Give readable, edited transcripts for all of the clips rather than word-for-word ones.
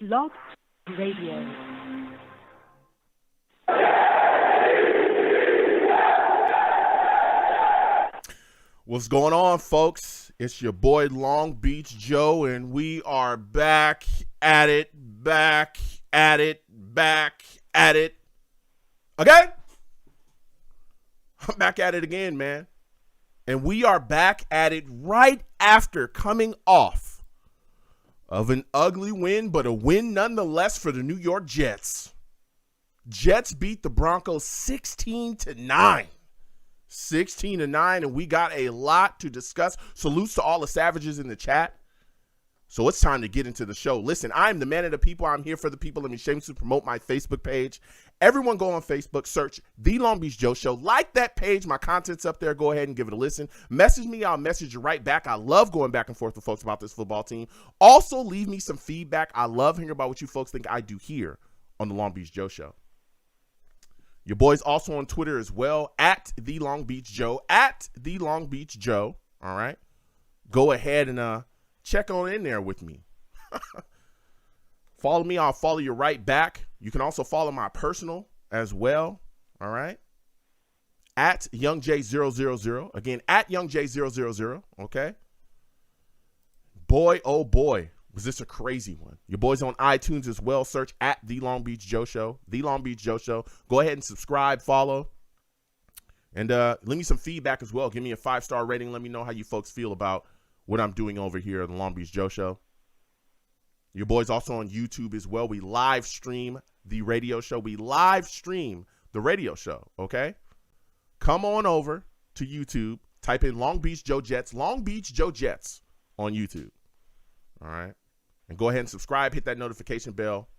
Blog Radio. What's going on, folks? It's your boy Long Beach Joe, and we are back at it. Okay? I'm back at it again, man. And we are back at it right after coming off of an ugly win, but a win nonetheless for the New York Jets. Jets beat the Broncos 16-9. 16-9, and we got a lot to discuss. Salutes to all the savages in the chat. So it's time to get into the show. Listen, I'm the man of the people. I'm here for the people. Let me shamelessly promote my Facebook page. Everyone go on Facebook, search The Long Beach Joe Show. Like that page. My content's up there. Go ahead and give it a listen. Message me. I'll message you right back. I love going back and forth with folks about this football team. Also, leave me some feedback. I love hearing about what you folks think I do here on The Long Beach Joe Show. Your boy's also on Twitter as well, at The Long Beach Joe, at The Long Beach Joe. All right. Go ahead and check on in there with me. Follow me. I'll follow you right back. You can also follow my personal as well. All right. At YoungJ000. Again, at YoungJ000. Okay. Boy, oh boy, was this a crazy one. Your boy's on iTunes as well. Search at The Long Beach Joe Show. The Long Beach Joe Show. Go ahead and subscribe, follow. And leave me some feedback as well. Give me a 5-star rating. Let me know how you folks feel about what I'm doing over here at The Long Beach Joe Show. Your boy's also on YouTube as well. We live stream the radio show. We live stream the radio show, okay? Come on over to YouTube. Type in Long Beach Joe Jets. Long Beach Joe Jets on YouTube. All right? And go ahead and subscribe. Hit that notification bell.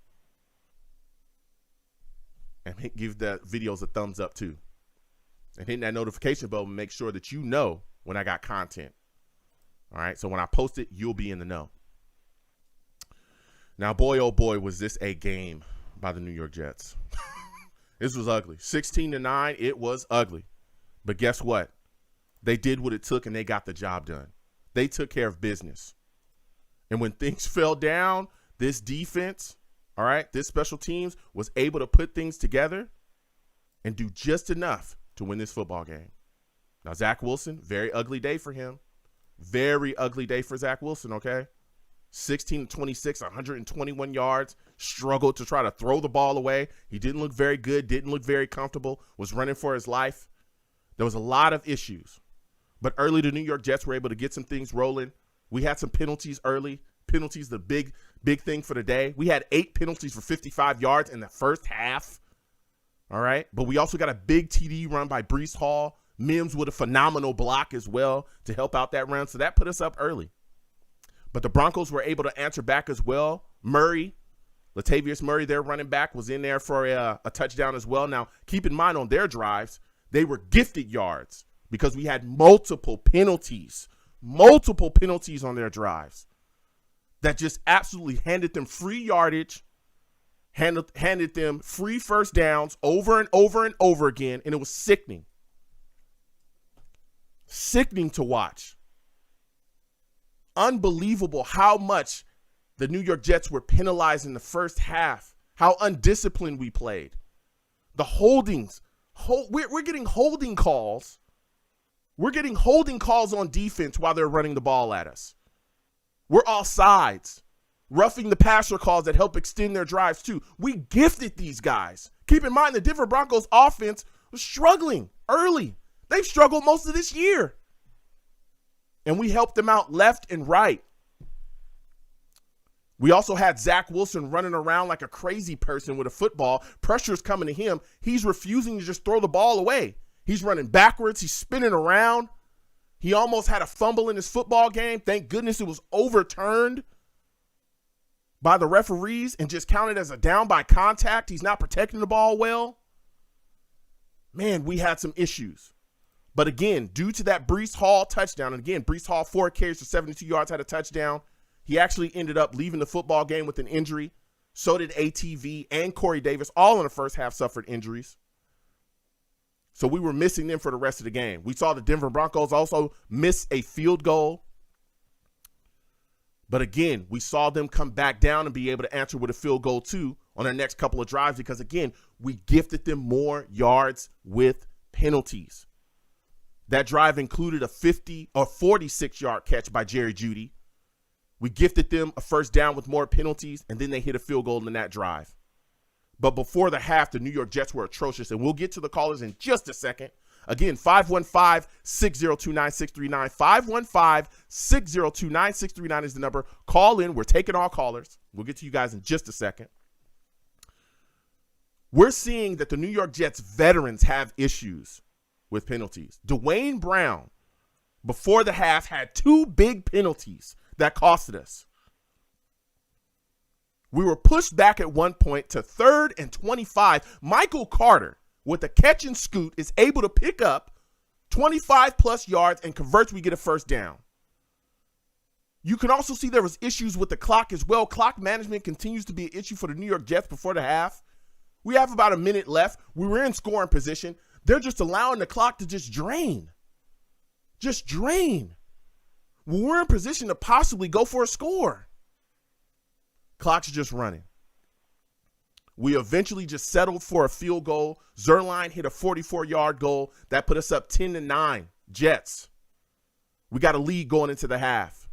And give the videos a thumbs up too. And hit that notification bell and make sure that you know when I got content. All right? So when I post it, you'll be in the know. Now, boy, oh boy, was this a game by the New York Jets. This was ugly. 16-9, it was ugly. But guess what? They did what it took, and they got the job done. They took care of business. And when things fell down, this defense, all right, this special teams was able to put things together and do just enough to win this football game. Now, Zach Wilson, very ugly day for him. Very ugly day for Zach Wilson, okay? 16-26, 121 yards, struggled to try to throw the ball away. He didn't look very good, didn't look very comfortable, was running for his life. There was a lot of issues. But early, the New York Jets were able to get some things rolling. We had some penalties early. Penalties, the big thing for the day. We had 8 penalties for 55 yards in the first half. All right. But we also got a big TD run by Breece Hall. Mims with a phenomenal block as well to help out that run. So that put us up early. But the Broncos were able to answer back as well. Latavius Murray, their running back, was in there for a touchdown as well. Now, keep in mind on their drives, they were gifted yards because we had multiple penalties on their drives that just absolutely handed them free yardage, handed them free first downs over and over and over again, and it was sickening. Sickening to watch. Unbelievable how much the New York Jets were penalized in the first half, how undisciplined we played. The holdings, we're getting holding calls. We're getting holding calls on defense while they're running the ball at us. We're offsides, roughing the passer calls that help extend their drives too. We gifted these guys. Keep in mind the Denver Broncos offense was struggling early. They've struggled most of this year. And we helped them out left and right. We also had Zach Wilson running around like a crazy person with a football. Pressure's coming to him. He's refusing to just throw the ball away. He's running backwards. He's spinning around. He almost had a fumble in his football game. Thank goodness it was overturned by the referees and just counted as a down by contact. He's not protecting the ball well. Man, we had some issues. But again, due to that Breece Hall touchdown, and again, Breece Hall, 4 carries for 72 yards, had a touchdown. He actually ended up leaving the football game with an injury. So did ATV and Corey Davis, all in the first half suffered injuries. So we were missing them for the rest of the game. We saw the Denver Broncos also miss a field goal. But again, we saw them come back down and be able to answer with a field goal too on their next couple of drives because, again, we gifted them more yards with penalties. That drive included a 50 or 46-yard catch by Jerry Jeudy. We gifted them a first down with more penalties, and then they hit a field goal in that drive. But before the half, the New York Jets were atrocious, and we'll get to the callers in just a second. Again, 515-602-9639. 515-602-9639 is the number. Call in. We're taking all callers. We'll get to you guys in just a second. We're seeing that the New York Jets veterans have issues with penalties. Dwayne Brown, before the half, had 2 big penalties that costed us. We were pushed back at one point to 3rd and 25. Michael Carter, with a catch and scoot, is able to pick up 25-plus yards and converts. We get a first down. You can also see there was issues with the clock as well. Clock management continues to be an issue for the New York Jets before the half. We have about a minute left. We were in scoring position. They're just allowing the clock to just drain. Just drain. We're in position to possibly go for a score. Clock's just running. We eventually just settled for a field goal. Zuerlein hit a 44-yard goal. That put us up 10-9. Jets. We got a lead going into the half.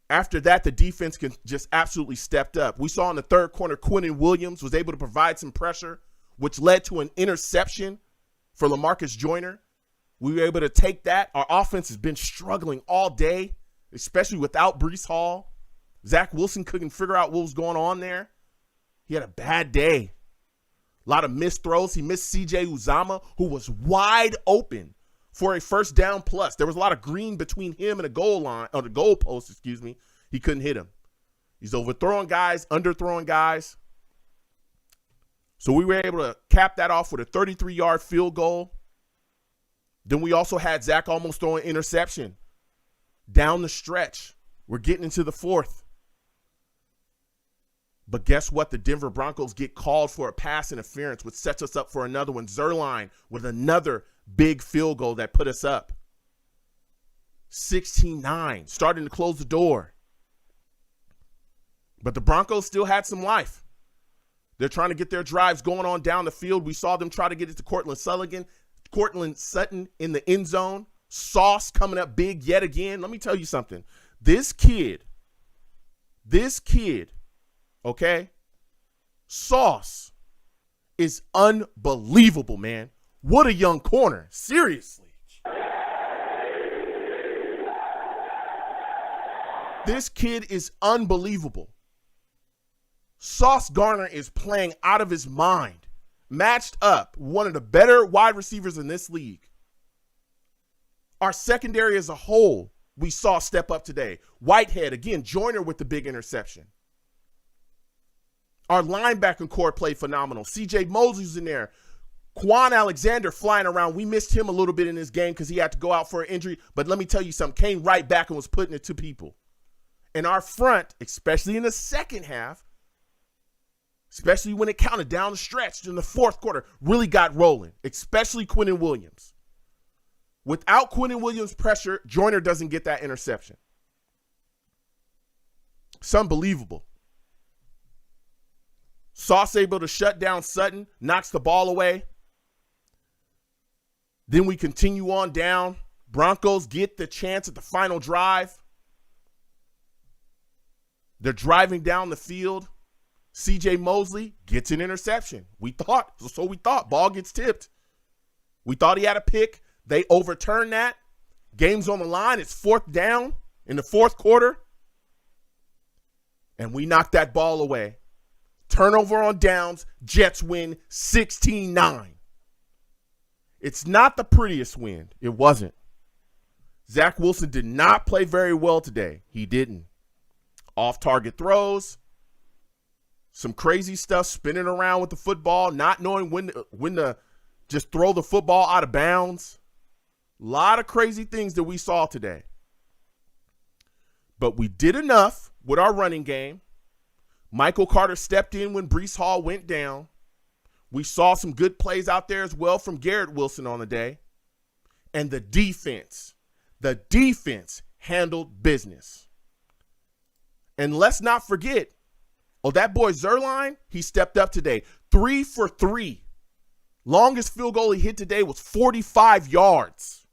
After that, the defense just absolutely stepped up. We saw in the third quarter, Quinnen Williams was able to provide some pressure, which led to an interception for LaMarcus Joyner. We were able to take that. Our offense has been struggling all day, especially without Breece Hall. Zach Wilson couldn't figure out what was going on there. He had a bad day. A lot of missed throws. He missed C.J. Uzomah, who was wide open for a first down plus. There was a lot of green between him and the goal line, or the goal post, excuse me. He couldn't hit him. He's overthrowing guys, underthrowing guys. So we were able to cap that off with a 33-yard field goal. Then we also had Zach almost throwing an interception down the stretch. We're getting into the fourth. But guess what? The Denver Broncos get called for a pass interference, which sets us up for another one. Zuerlein with another big field goal that put us up. 16-9, starting to close the door. But the Broncos still had some life. They're trying to get their drives going on down the field. We saw them try to get it to Courtland Sutton in the end zone. Sauce coming up big yet again. Let me tell you something. This kid, okay, Sauce is unbelievable, man. What a young corner. Seriously. This kid is unbelievable. Sauce Gardner is playing out of his mind. Matched up, one of the better wide receivers in this league. Our secondary as a whole, we saw step up today. Whitehead, again, Joyner with the big interception. Our linebacker core played phenomenal. C.J. Mosley's in there. Quan Alexander flying around. We missed him a little bit in this game because he had to go out for an injury. But let me tell you something. Came right back and was putting it to people. And our front, especially in the second half, especially when it counted down the stretch in the fourth quarter, really got rolling, especially Quinnen Williams. Without Quinnen Williams' pressure, Joyner doesn't get that interception. It's unbelievable. Sauce able to shut down Sutton, knocks the ball away. Then we continue on down. Broncos get the chance at the final drive. They're driving down the field. C.J. Mosley gets an interception. We thought. Ball gets tipped. We thought he had a pick. They overturned that. Game's on the line. It's 4th down in the fourth quarter. And we knocked that ball away. Turnover on downs. Jets win 16-9. It's not the prettiest win. It wasn't. Zach Wilson did not play very well today. He didn't. Off-target throws. Some crazy stuff, spinning around with the football, not knowing when to just throw the football out of bounds. A lot of crazy things that we saw today. But we did enough with our running game. Michael Carter stepped in when Breece Hall went down. We saw some good plays out there as well from Garrett Wilson on the day. And the defense handled business. And let's not forget, that boy Zerline, he stepped up today. 3 for 3. Longest field goal he hit today was 45 yards.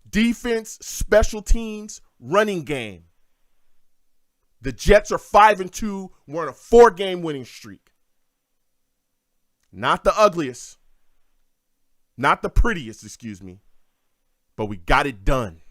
Defense, special teams, running game. The Jets are 5-2. We're on a 4-game winning streak. Not the ugliest. Not the prettiest, excuse me. But we got it done.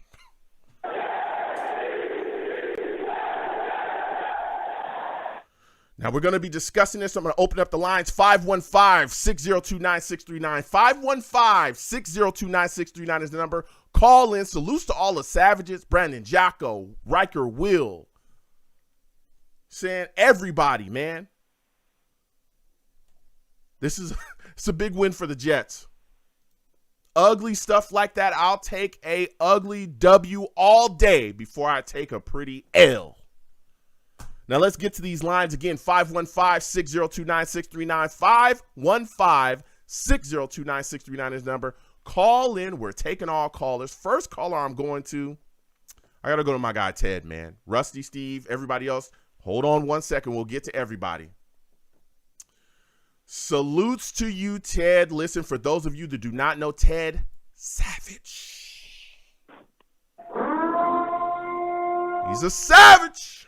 Now, we're going to be discussing this. I'm going to open up the lines. 515-602-9639. 515-602-9639 is the number. Call in. Salutes to all the Savages. Brandon, Jocko, Riker, Will. Saying everybody, man. It's a big win for the Jets. Ugly stuff like that, I'll take a ugly W all day before I take a pretty L. Now let's get to these lines again. 515-602-9639. 515-602-9639 is the number. Call in. We're taking all callers. First caller I got to go to my guy Ted, man. Rusty, Steve, everybody else. Hold on 1 second. We'll get to everybody. Salutes to you, Ted. Listen, for those of you that do not know Ted, savage. He's a savage.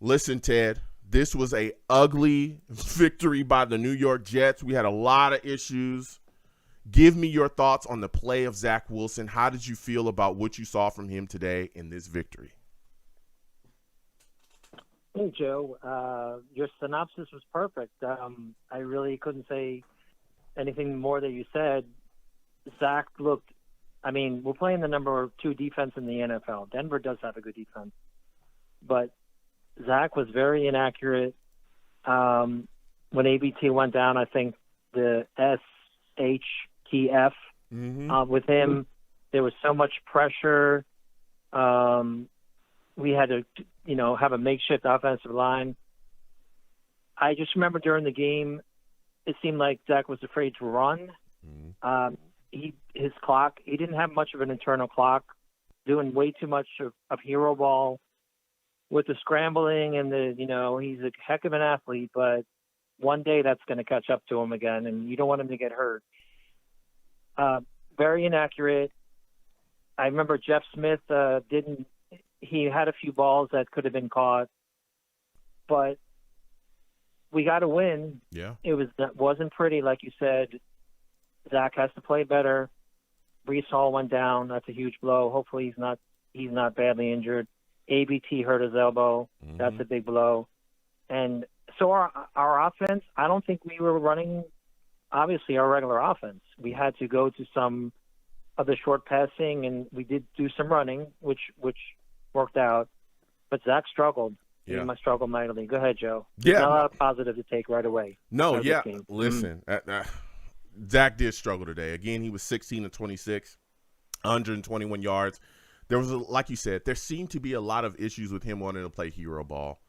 Listen, Ted, this was a ugly victory by the New York Jets. We had a lot of issues. Give me your thoughts on the play of Zach Wilson. How did you feel about what you saw from him today in this victory? Hey, Joe. Your synopsis was perfect. I really couldn't say anything more that you said. Zach looked, we're playing the number 2 defense in the NFL. Denver does have a good defense. But Zach was very inaccurate. When ABT went down, I think the SHTF with him, there was so much pressure. We had to, have a makeshift offensive line. I just remember during the game, it seemed like Zach was afraid to run. His clock, he didn't have much of an internal clock, doing way too much of hero ball with the scrambling and he's a heck of an athlete, but one day that's going to catch up to him again, and you don't want him to get hurt. Very inaccurate. I remember Jeff Smith he had a few balls that could have been caught, but we got to win. Yeah. That wasn't pretty, like you said. Zach has to play better. Brees Hall went down. That's a huge blow. Hopefully he's not badly injured. ABT hurt his elbow. That's a big blow. And so our offense, I don't think we were running, obviously, our regular offense. We had to go to some of the short passing, and we did do some running, which worked out. But Zach struggled. Yeah. He must struggle mightily. Go ahead, Joe. Yeah. Not a lot of positive to take right away. No, yeah. Listen, Zach did struggle today. Again, he was 16-26, 121 yards. There was, like you said, there seemed to be a lot of issues with him wanting to play hero ball.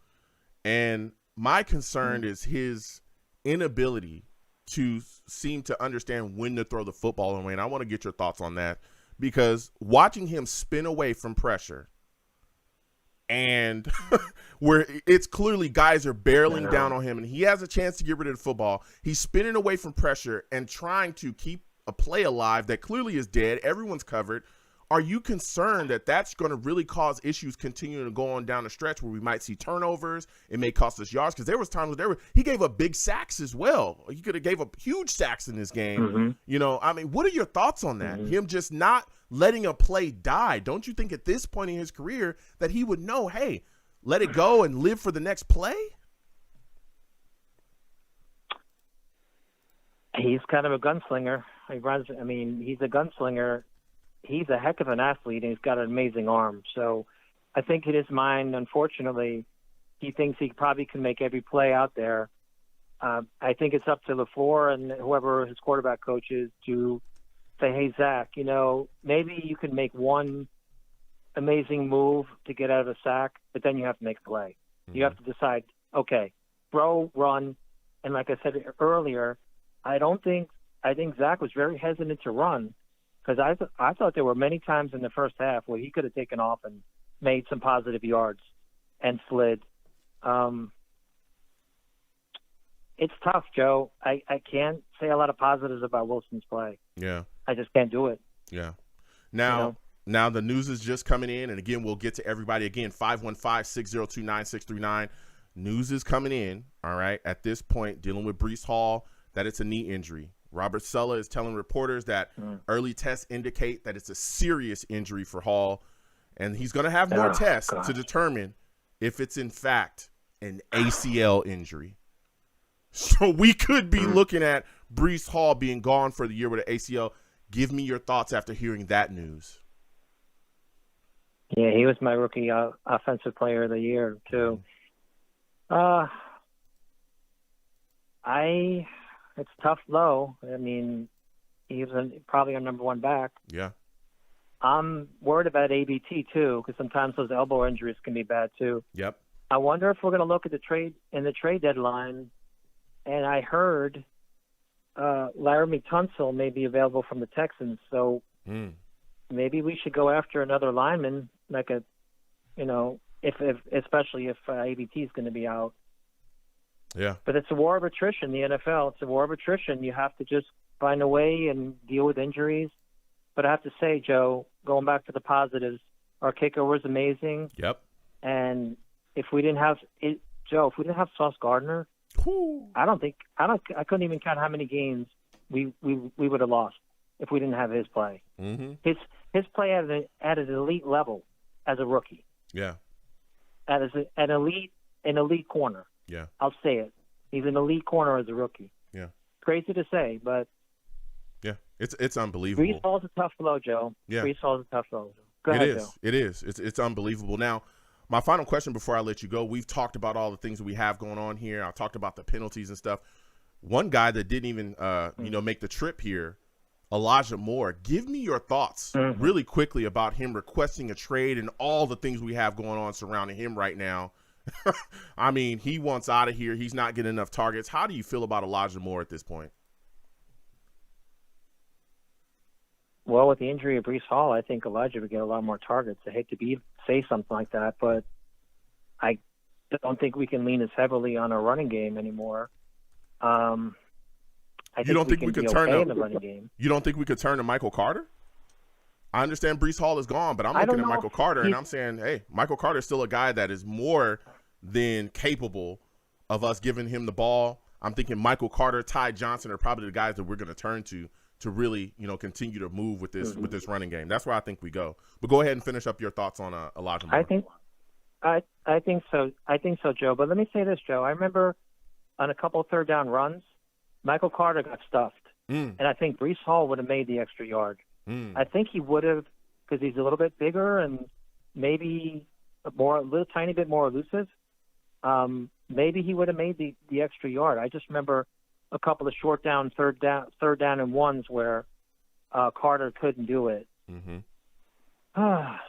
And my concern is his inability to seem to understand when to throw the football away. And I want to get your thoughts on that, because watching him spin away from pressure and where it's clearly guys are barreling down on him and he has a chance to get rid of the football, he's spinning away from pressure and trying to keep a play alive that clearly is dead. Everyone's covered. Are you concerned that that's going to really cause issues continuing to go on down the stretch where we might see turnovers? It may cost us yards, because there was times where he gave up big sacks as well. He could have gave up huge sacks in this game. What are your thoughts on that? Him just not letting a play die. Don't you think at this point in his career that he would know, hey, let it go and live for the next play? He's kind of a gunslinger. He's a gunslinger. He's a heck of an athlete, and he's got an amazing arm. So I think in his mind, unfortunately, he thinks he probably can make every play out there. I think it's up to LaFleur and whoever his quarterback coach is to say, hey, Zach, maybe you can make one amazing move to get out of a sack, but then you have to make a play. You have to decide, okay, throw, run. And like I said earlier, I think Zach was very hesitant to run. because I thought there were many times in the first half where he could have taken off and made some positive yards and slid. It's tough, Joe. I can't say a lot of positives about Wilson's play. Yeah. I just can't do it. Yeah. Now the news is just coming in, and again, we'll get to everybody again. 515-602-9639. News is coming in, all right, at this point, dealing with Breece Hall, that it's a knee injury. Robert Saleh is telling reporters that early tests indicate that it's a serious injury for Hall, and he's going to have more tests to determine if it's in fact an ACL injury. So we could be looking at Breece Hall being gone for the year with an ACL. Give me your thoughts after hearing that news. Yeah, he was my rookie offensive player of the year, too. It's tough low. I mean, he was probably our number one back. Yeah. I'm worried about ABT, too, because sometimes those elbow injuries can be bad, too. Yep. I wonder if we're going to look at the trade deadline. And I heard Laramie Tunsil may be available from the Texans, so maybe we should go after another lineman, like especially if ABT is going to be out. Yeah. But it's a war of attrition, the NFL. It's a war of attrition. You have to just find a way and deal with injuries. But I have to say, Joe, going back to the positives, our kicker was amazing. Yep. And if we didn't have Sauce Gardner, I couldn't even count how many games we would have lost if we didn't have his play. Mm-hmm. His play at an elite level as a rookie. Yeah. An elite corner. Yeah. I'll say it. He's an elite corner as a rookie. Yeah. Crazy to say, but yeah, it's unbelievable. Breece Hall's a tough blow, Joe. Yeah. Breece Hall's a tough blow. Go ahead, Joe. It is. It's unbelievable. Now, my final question before I let you go, we've talked about all the things that we have going on here. I talked about the penalties and stuff. One guy that didn't even, make the trip here, Elijah Moore. Give me your thoughts really quickly about him requesting a trade and all the things we have going on surrounding him right now. I mean, he wants out of here. He's not getting enough targets. How do you feel about Elijah Moore at this point? Well, with the injury of Breece Hall, I think Elijah would get a lot more targets. I hate to say something like that, but I don't think we can lean as heavily on our running game anymore. You don't think we could turn to the running game? You don't think we could turn to Michael Carter? I understand Breece Hall is gone, but I'm looking at Michael Carter, and I'm saying, hey, Michael Carter is still a guy that is more than capable of us giving him the ball. I'm thinking Michael Carter, Ty Johnson are probably the guys that we're going to turn to really, continue to move with this with this running game. That's where I think we go. But go ahead and finish up your thoughts on Elijah Moore. I think so. I think so, Joe. But let me say this, Joe. I remember on a couple of third down runs, Michael Carter got stuffed, and I think Breece Hall would have made the extra yard. I think he would have, because he's a little bit bigger and maybe a little tiny bit more elusive. Maybe he would have made the extra yard. I just remember a couple of third down and ones where Carter couldn't do it.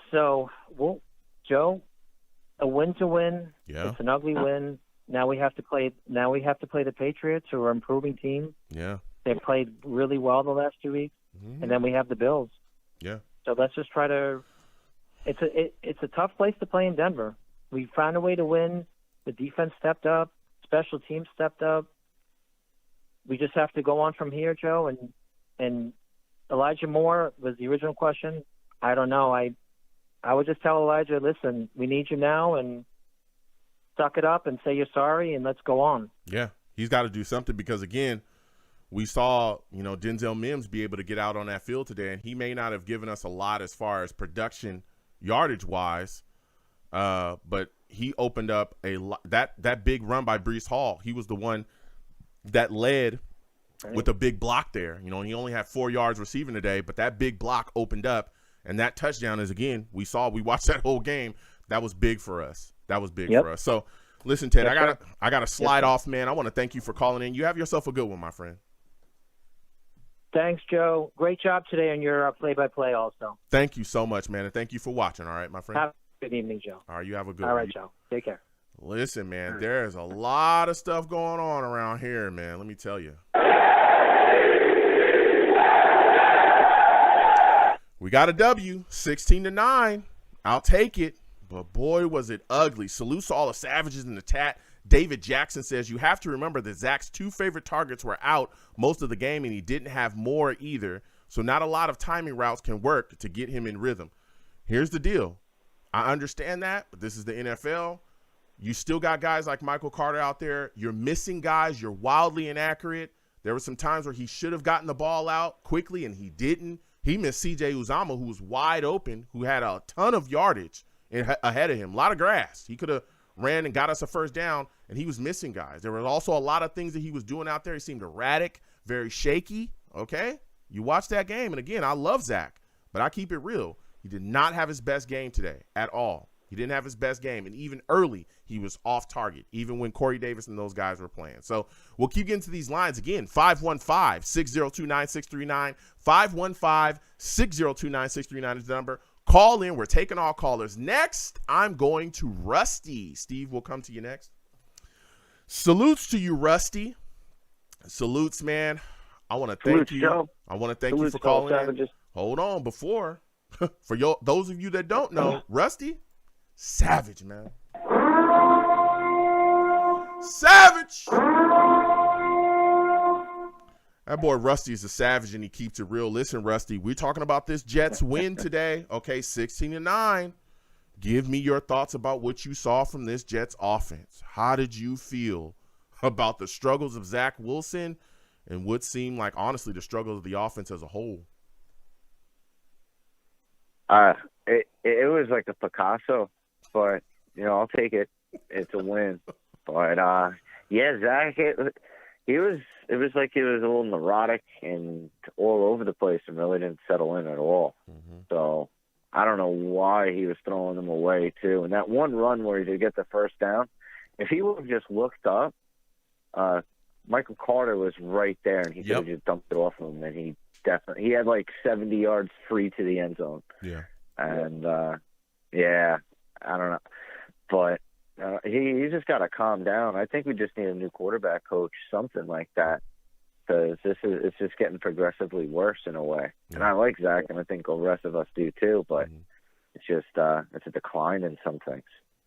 So, Joe, a win's a win. Yeah. It's an ugly win. Now we have to play the Patriots, who are an improving team. Yeah. They've played really well the last 2 weeks. And then we have the Bills. Yeah. So let's just try to. It's a tough place to play in Denver. We found a way to win. The defense stepped up. Special teams stepped up. We just have to go on from here, Joe. And Elijah Moore was the original question. I don't know. I would just tell Elijah, listen, we need you now, and suck it up and say you're sorry, and let's go on. Yeah, he's got to do something, because again, we saw, Denzel Mims be able to get out on that field today, and he may not have given us a lot as far as production yardage-wise, but he opened up that big run by Breece Hall. He was the one that led with a big block there. He only had 4 yards receiving today, but that big block opened up, and that touchdown is, again, we watched that whole game. That was big for us. For us. So, listen, Ted, I got to slide off, man. I want to thank you for calling in. You have yourself a good one, my friend. Thanks, Joe. Great job today on your play-by-play also. Thank you so much, man, and thank you for watching, all right, my friend? Have a good evening, Joe. All right, you have a good one. All right, Joe. Take care. Listen, man, there's a lot of stuff going on around here, man. Let me tell you. We got a W, 16-9. I'll take it. But boy, was it ugly. Salutes to all the savages in the chat. David Jackson says, you have to remember that Zach's 2 favorite targets were out most of the game, and he didn't have more either. So not a lot of timing routes can work to get him in rhythm. Here's the deal. I understand that, but this is the NFL. You still got guys like Michael Carter out there. You're missing guys. You're wildly inaccurate. There were some times where he should have gotten the ball out quickly, and he didn't. He missed C.J. Uzomah, who was wide open, who had a ton of yardage ahead of him, a lot of grass. He could have ran and got us a first down, and he was missing guys. There was also a lot of things that he was doing out there. He seemed erratic, very shaky, okay? You watch that game, and again, I love Zach, but I keep it real. He did not have his best game today at all. He didn't have his best game, and even early, he was off target, even when Corey Davis and those guys were playing. So we'll keep getting to these lines again. 515-602-9639, 515-602-9639 is the number. Call in. We're taking all callers. Next, I'm going to Rusty. Steve, we'll come to you next. Salutes to you, Rusty. Salutes, man. I want to thank you. Joe. I want to thank Salutes, you for calling savages. in. Hold on. Before, for those of you that don't know, Rusty, savage, man. Savage. That boy Rusty is a savage, and he keeps it real. Listen, Rusty, we're talking about this Jets win today. Okay, 16-9. Give me your thoughts about what you saw from this Jets offense. How did you feel about the struggles of Zach Wilson and what seemed like, honestly, the struggles of the offense as a whole? It was like a Picasso, but, I'll take it. It's a win. But, yeah, Zach, it was like he was a little neurotic and all over the place and really didn't settle in at all. Mm-hmm. So I don't know why he was throwing them away, too. And that one run where he did get the first down, if he would have just looked up, Michael Carter was right there, and he could have just dumped it off of him, and he had like 70 yards free to the end zone. Yeah. And, I don't know. But he just got to calm down. I think we just need a new quarterback coach, something like that, because it's just getting progressively worse in a way. Yeah. And I like Zach, and I think the rest of us do too, but it's just it's a decline in some things.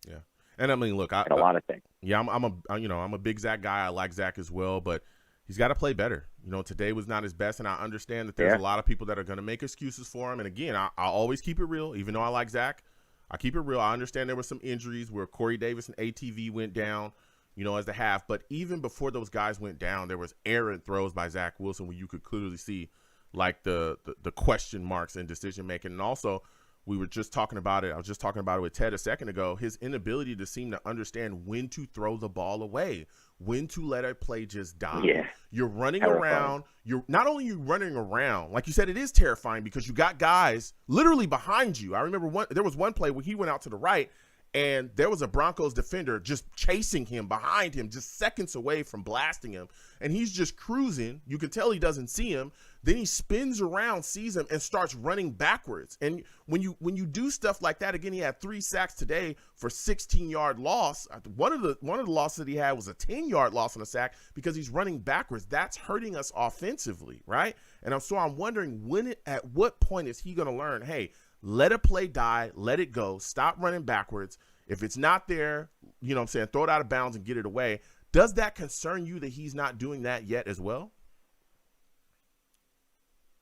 Yeah. And I mean, look, a lot of things. Yeah, I'm a big Zach guy. I like Zach as well, but he's got to play better. Today was not his best, and I understand that there's a lot of people that are going to make excuses for him. And again, I always keep it real, even though I like Zach. I keep it real. I understand there were some injuries where Corey Davis and ATV went down, as the half. But even before those guys went down, there was errant throws by Zach Wilson where you could clearly see like the question marks in decision making. And also, we were just talking about it. I was just talking about it with Ted a second ago. His inability to seem to understand when to throw the ball away, when to let a play just die. Yeah. You're running around. You're not only you running around, like you said, it is terrifying because you got guys literally behind you. I remember there was one play where he went out to the right, and there was a Broncos defender just chasing him behind him, just seconds away from blasting him. And he's just cruising. You can tell he doesn't see him. Then he spins around, sees him, and starts running backwards. And when you do stuff like that, again, he had 3 sacks today for 16-yard loss. One of the losses that he had was a 10-yard loss on a sack because he's running backwards. That's hurting us offensively, right? And so I'm wondering at what point is he going to learn, hey, let a play die, let it go, stop running backwards. If it's not there, throw it out of bounds and get it away. Does that concern you that he's not doing that yet as well?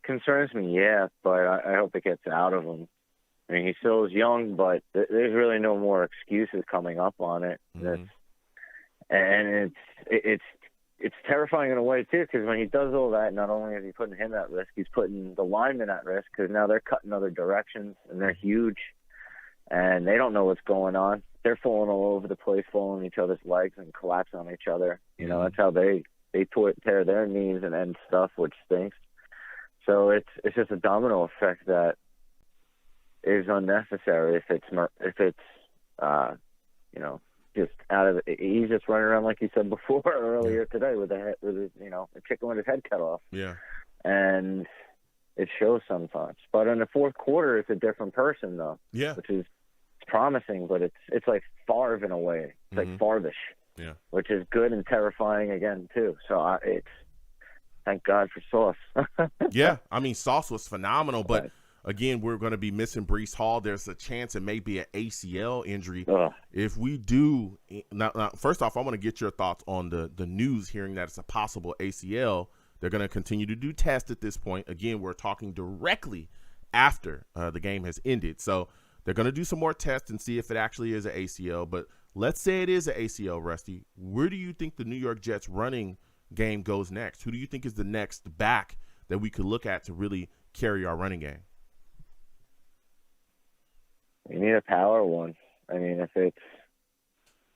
Concerns me, yeah, but I hope it gets out of him. I mean, he still is young, but there's really no more excuses coming up on it. Mm-hmm. And it's terrifying in a way, too, because when he does all that, not only is he putting him at risk, he's putting the linemen at risk because now they're cutting other directions, and they're huge, and they don't know what's going on. They're falling all over the place, falling each other's legs and collapsing on each other. That's how they tear their knees and end stuff, which stinks. So it's just a domino effect that is unnecessary if it's just out of it. He's just running around like you said before earlier today with a chicken with his head cut off. Yeah, and it shows sometimes. But in the fourth quarter, it's a different person though. Yeah, which is promising, but it's like Favre in a way. It's like Favre-ish. Yeah, which is good and terrifying again too. So thank God for Sauce. Yeah, I mean, Sauce was phenomenal, but Again, we're going to be missing Breece Hall. There's a chance it may be an ACL injury. Ugh. If we do, now, first off, I want to get your thoughts on the news, hearing that it's a possible ACL. They're going to continue to do tests at this point. Again, we're talking directly after the game has ended. So they're going to do some more tests and see if it actually is an ACL. But let's say it is an ACL, Rusty. Where do you think the New York Jets running game goes next? Who do you think is the next back that we could look at to really carry our running game? You need a power one. I mean, if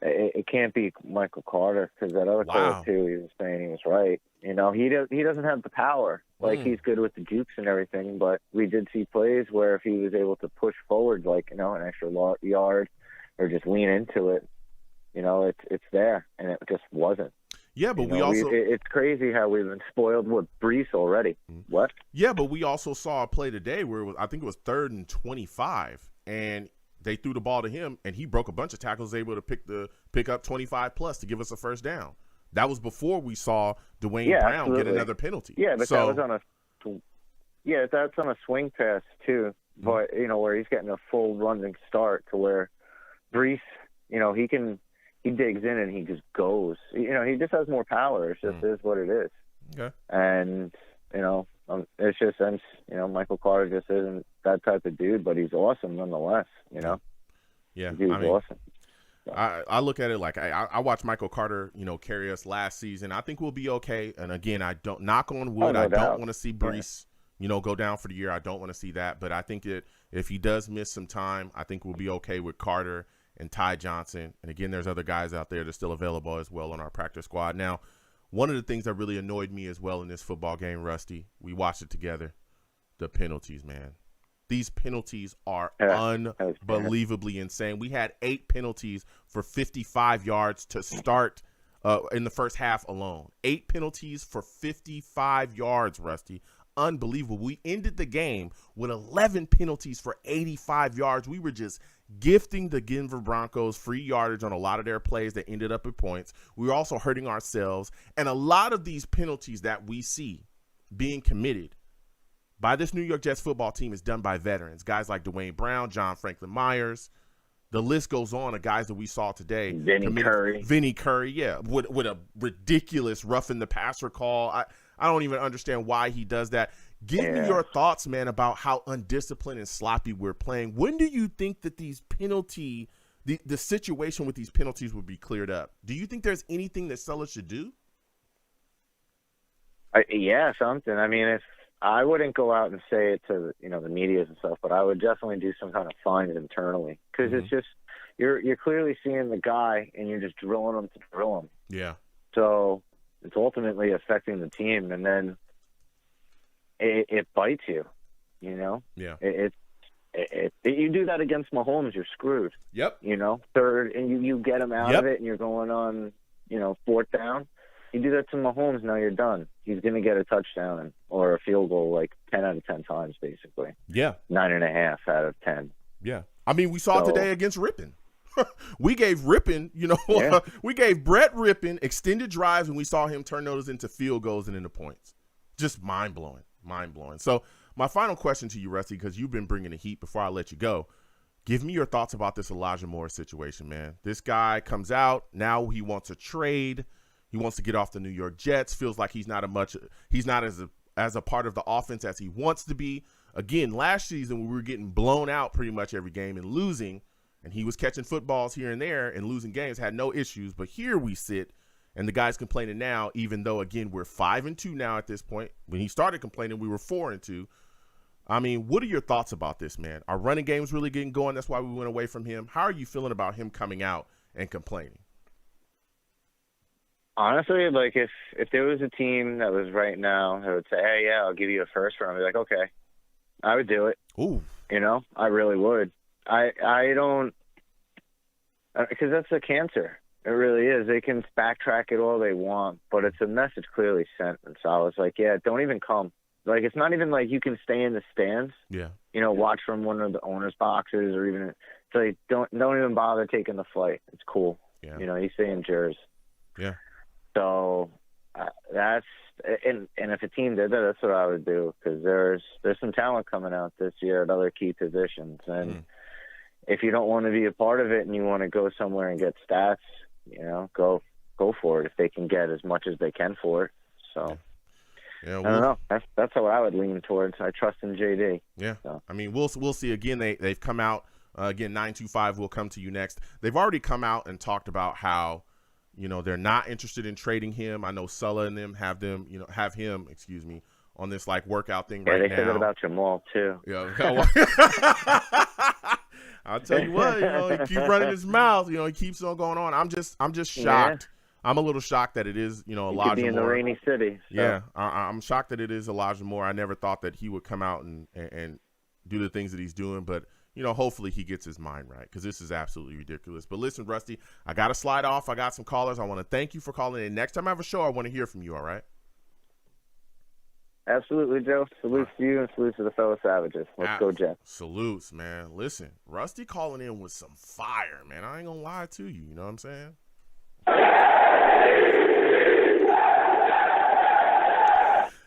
it can't be Michael Carter, because that other caller too, he was saying he was right. You know, he doesn't have the power. Like, he's good with the jukes and everything, but we did see plays where if he was able to push forward, like, you know, an extra yard or just lean into it, you know, it's there, and it just wasn't. Yeah, but it's crazy how we've been spoiled with Breece already. What? Yeah, but we also saw a play today where I think it was 3rd and 25, and they threw the ball to him, and he broke a bunch of tackles, able to pick up 25 plus to give us a first down. That was before we saw Dwayne Brown get another penalty. Yeah, but that was that's on a swing pass too. But you know, where he's getting a full running start, to where Breece, you know, he digs in and he just goes. You know, he just has more power. It just is what it is. Okay. And you know, it's just, you know, Michael Carter just isn't that type of dude, but he's awesome nonetheless. You know. Yeah, he's awesome. I look at it like I watched Michael Carter, you know, carry us last season. I think we'll be okay. And again, I don't, knock on wood, I don't want to see Breece, you know, go down for the year. I don't want to see that. But I think that if he does miss some time, I think we'll be okay with Carter and Ty Johnson. And again, there's other guys out there that are still available as well on our practice squad. Now, one of the things that really annoyed me as well in this football game, Rusty, we watched it together, the penalties, man. These penalties are unbelievably insane. We had 8 penalties for 55 yards to start in the first half alone. 8 penalties for 55 yards, Rusty. Unbelievable. We ended the game with 11 penalties for 85 yards. We were just gifting the Denver Broncos free yardage on a lot of their plays that ended up at points. We were also hurting ourselves. And a lot of these penalties that we see being committed by this New York Jets football team is done by veterans, guys like Dwayne Brown, John Franklin Myers. The list goes on of guys that we saw today. Vinny Curry, yeah, with a ridiculous roughing the passer call. I don't even understand why he does that. Give me your thoughts, man, about how undisciplined and sloppy we're playing. When do you think that these the situation with these penalties would be cleared up? Do you think there's anything that Sellers should do? Something. I mean, if I wouldn't go out and say it to, you know, the media and stuff, but I would definitely do some kind of fine internally, because it's just you're clearly seeing the guy and you're just drilling him to drill him. Yeah. So it's ultimately affecting the team, and then it bites you. You know. Yeah. You do that against Mahomes, you're screwed. Yep. You know, third, and you get him out of it, and you're going on, you know, 4th down. You do that to Mahomes, now you're done. He's going to get a touchdown or a field goal like 10 out of 10 times, basically. Yeah. 9.5 out of 10. Yeah. I mean, we saw it today against Rippon. We gave Rippon, you know, we gave Brett Rippon extended drives, and we saw him turn those into field goals and into points. Just mind-blowing. So my final question to you, Rusty, because you've been bringing the heat before I let you go, give me your thoughts about this Elijah Moore situation, man. This guy comes out. Now he wants a trade. He wants to get off the New York Jets. Feels like he's not as a part of the offense as he wants to be. Again, last season we were getting blown out pretty much every game and losing, and he was catching footballs here and there and losing games, had no issues. But here we sit, and the guy's complaining now, even though, again, we're 5-2 now at this point. When he started complaining, we were 4-2. I mean, what are your thoughts about this, man? Our running game's really getting going. That's why we went away from him. How are you feeling about him coming out and complaining? Honestly, like if there was a team that was right now that would say, "Hey, yeah, I'll give you a first round," I'd be like, "Okay," I would do it. Ooh, you know, I really would. I don't, because that's a cancer. It really is. They can backtrack it all they want, but it's a message clearly sent. And so I was like, "Yeah, don't even come." Like, it's not even like you can stay in the stands. Yeah. You know, watch from one of the owner's boxes, or even it's like don't even bother taking the flight. It's cool. Yeah. You know, you stay in Jersey. Yeah. So that's and if a team did that, that's what I would do, because there's some talent coming out this year at other key positions, and if you don't want to be a part of it and you want to go somewhere and get stats, go for it if they can get as much as they can for it. So. Yeah, I don't know. That's how I would lean towards. I trust in JD. Yeah, so. I mean, we'll see. Again, they've come out. Again, 925 will come to you next. They've already come out and talked about how, they're not interested in trading him. I know Sulla and them have him, on this like workout thing right now. Yeah, they said that about Jamal too. Yeah. I'll tell you what, he keeps running his mouth. He keeps on going on. I'm just shocked. Yeah. I'm a little shocked that it is, Elijah Moore. Could be in the rainy city. So. Yeah, I'm shocked that it is Elijah Moore. I never thought that he would come out and do the things that he's doing, but hopefully he gets his mind right, because this is absolutely ridiculous. But listen, Rusty, I got to slide off. I got some callers. I want to thank you for calling in. Next time I have a show, I want to hear from you. All right? Absolutely, Joe. Salutes to you and salutes to the fellow Savages. Let's go, Jets. Salutes, man. Listen, Rusty calling in with some fire, man. I ain't gonna lie to you. You know what I'm saying?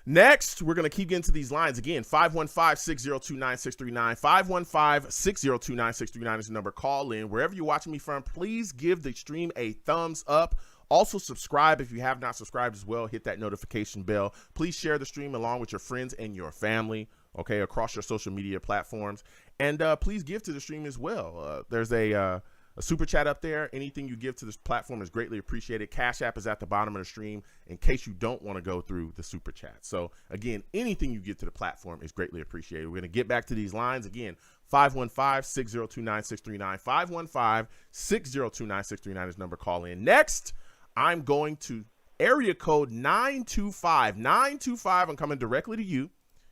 Next, we're going to keep getting to these lines. Again, 515-602-9639. 515-602-9639 is the number. Call in. Wherever you're watching me from, please give the stream a thumbs up. Also, subscribe if you have not subscribed as well. Hit that notification bell. Please share the stream along with your friends and your family, okay, across your social media platforms. And please give to the stream as well. There's a super chat up there. Anything you give to this platform is greatly appreciated. Cash App is at the bottom of the stream in case you don't want to go through the super chat. So again, anything you give to the platform is greatly appreciated. We're going to get back to these lines again. 515-602-9639. 515-602-9639 is number. Call in. Next, I'm going to area code 925. 925, I'm coming directly to you.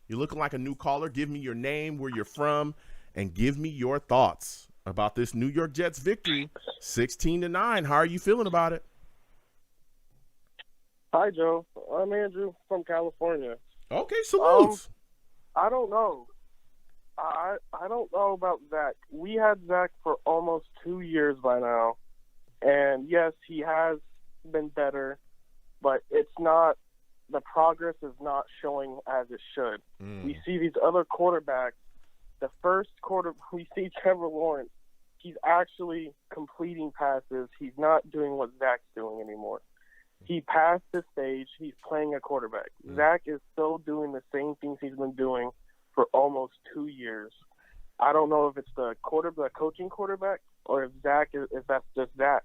You're looking like a new caller. Give me your name, where you're from, and give me your thoughts about this New York Jets victory, 16-9. How are you feeling about it? Hi, Joe. I'm Andrew from California. Okay, salutes. I don't know. I don't know about Zach. We had Zach for almost 2 years by now, and yes, he has been better, but it's not. The progress is not showing as it should. We see these other quarterbacks. The first quarter, we see Trevor Lawrence. He's actually completing passes. He's not doing what Zach's doing anymore. He passed the stage. He's playing a quarterback. Zach is still doing the same things he's been doing for almost 2 years. I don't know if it's the coaching quarterback, or if that's just Zach.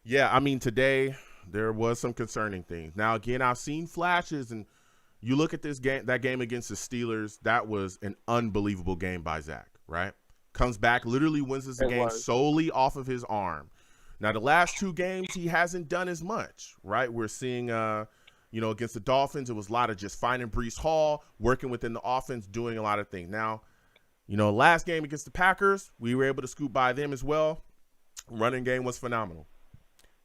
Yeah, I mean, today there was some concerning things. Now, again, I've seen flashes, and you look at that game against the Steelers, that was an unbelievable game by Zach, right? Comes back, literally wins this game solely off of his arm. Now, the last two games, he hasn't done as much, right? We're seeing, against the Dolphins, it was a lot of just finding Breece Hall, working within the offense, doing a lot of things. Now, last game against the Packers, we were able to scoop by them as well. Running game was phenomenal.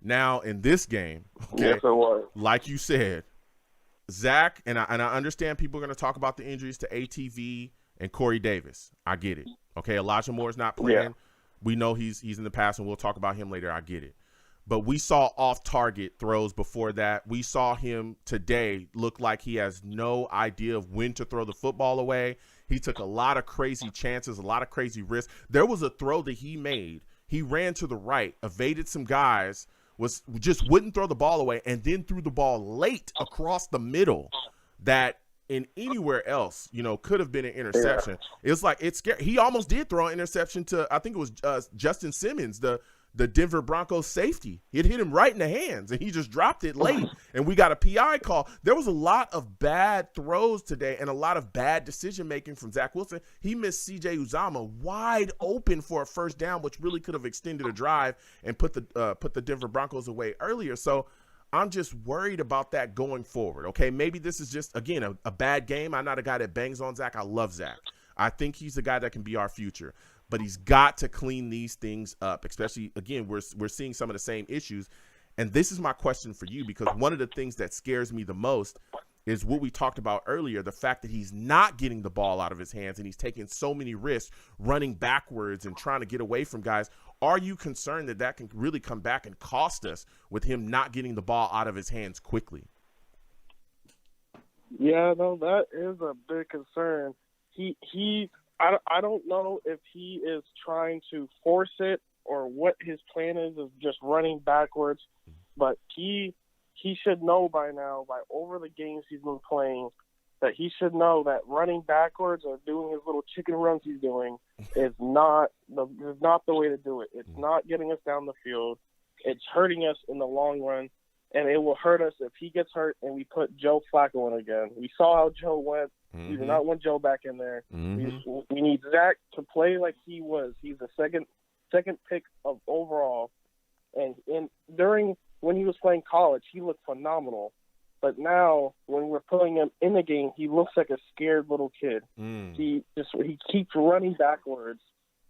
Now, in this game, okay, yes, it was. Like you said, Zach, and I understand people are going to talk about the injuries to ATV and Corey Davis. I get it. Okay, Elijah Moore's not playing. Yeah. We know he's in the past, and we'll talk about him later. I get it. But we saw off-target throws before that. We saw him today look like he has no idea of when to throw the football away. He took a lot of crazy chances, a lot of crazy risks. There was a throw that he made. He ran to the right, evaded some guys, just wouldn't throw the ball away, and then threw the ball late across the middle that in anywhere else, could have been an interception. Yeah. It's like, it's scary. He almost did throw an interception to, I think it was Justin Simmons, the Denver Broncos safety. It hit him right in the hands, and he just dropped it late, and we got a PI call. There was a lot of bad throws today and a lot of bad decision-making from Zach Wilson. He missed C.J. Uzomah wide open for a first down, which really could have extended a drive and put the Denver Broncos away earlier. So I'm just worried about that going forward, okay? Maybe this is just, again, a bad game. I'm not a guy that bangs on Zach. I love Zach. I think he's a guy that can be our future. But he's got to clean these things up, especially, again, we're seeing some of the same issues. And this is my question for you, because one of the things that scares me the most is what we talked about earlier, the fact that he's not getting the ball out of his hands and he's taking so many risks running backwards and trying to get away from guys. Are you concerned that can really come back and cost us with him not getting the ball out of his hands quickly? Yeah, no, that is a big concern. I don't know if he is trying to force it or what his plan is of just running backwards, but he should know by now, by over the games he's been playing, that he should know that running backwards or doing his little chicken runs he's doing is not the way to do it. It's not getting us down the field. It's hurting us in the long run, and it will hurt us if he gets hurt and we put Joe Flacco in again. We saw how Joe went. We do not want Joe back in there. We need Zach to play like he was. He's the second pick of overall, and when he was playing college, he looked phenomenal. But now, when we're putting him in the game, he looks like a scared little kid. He keeps running backwards.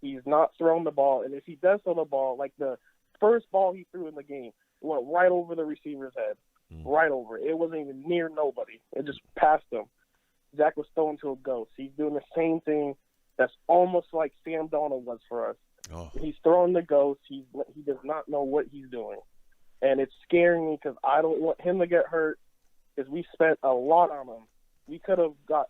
He's not throwing the ball, and if he does throw the ball, like the first ball he threw in the game, it went right over the receiver's head, right over. It wasn't even near nobody. It just passed him. Zach was throwing to a ghost. He's doing the same thing that's almost like Sam Darnold was for us. Oh. He's throwing the ghost. He does not know what he's doing. And it's scaring me because I don't want him to get hurt because we spent a lot on him. We could have got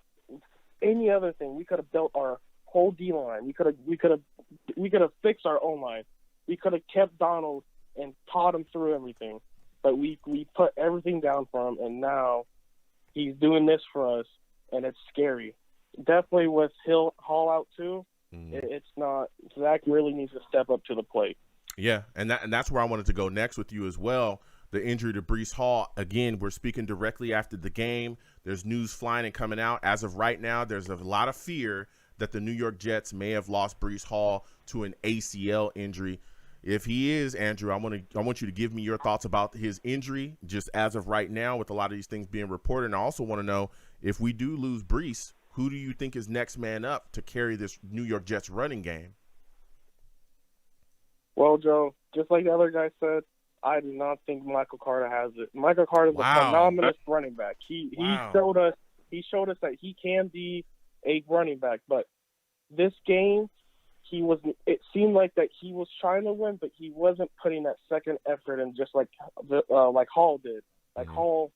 any other thing. We could have built our whole D-line. We could have fixed our own line. We could have kept Donald and taught him through everything. But we put everything down for him, and now he's doing this for us, and it's scary. Definitely with Hall out too, it's not. Zach really needs to step up to the plate. Yeah, and that's where I wanted to go next with you as well. The injury to Breece Hall. Again, we're speaking directly after the game. There's news flying and coming out. As of right now, there's a lot of fear that the New York Jets may have lost Breece Hall to an ACL injury. If he is, Andrew, I want you to give me your thoughts about his injury just as of right now with a lot of these things being reported. And I also want to know, if we do lose Breece, who do you think is next man up to carry this New York Jets running game? Well, Joe, just like the other guy said, I do not think Michael Carter has it. Michael Carter is a phenomenal running back. He showed us that he can be a running back. But this game, it seemed like that he was trying to win, but he wasn't putting that second effort in, just like Hall did. Like Hall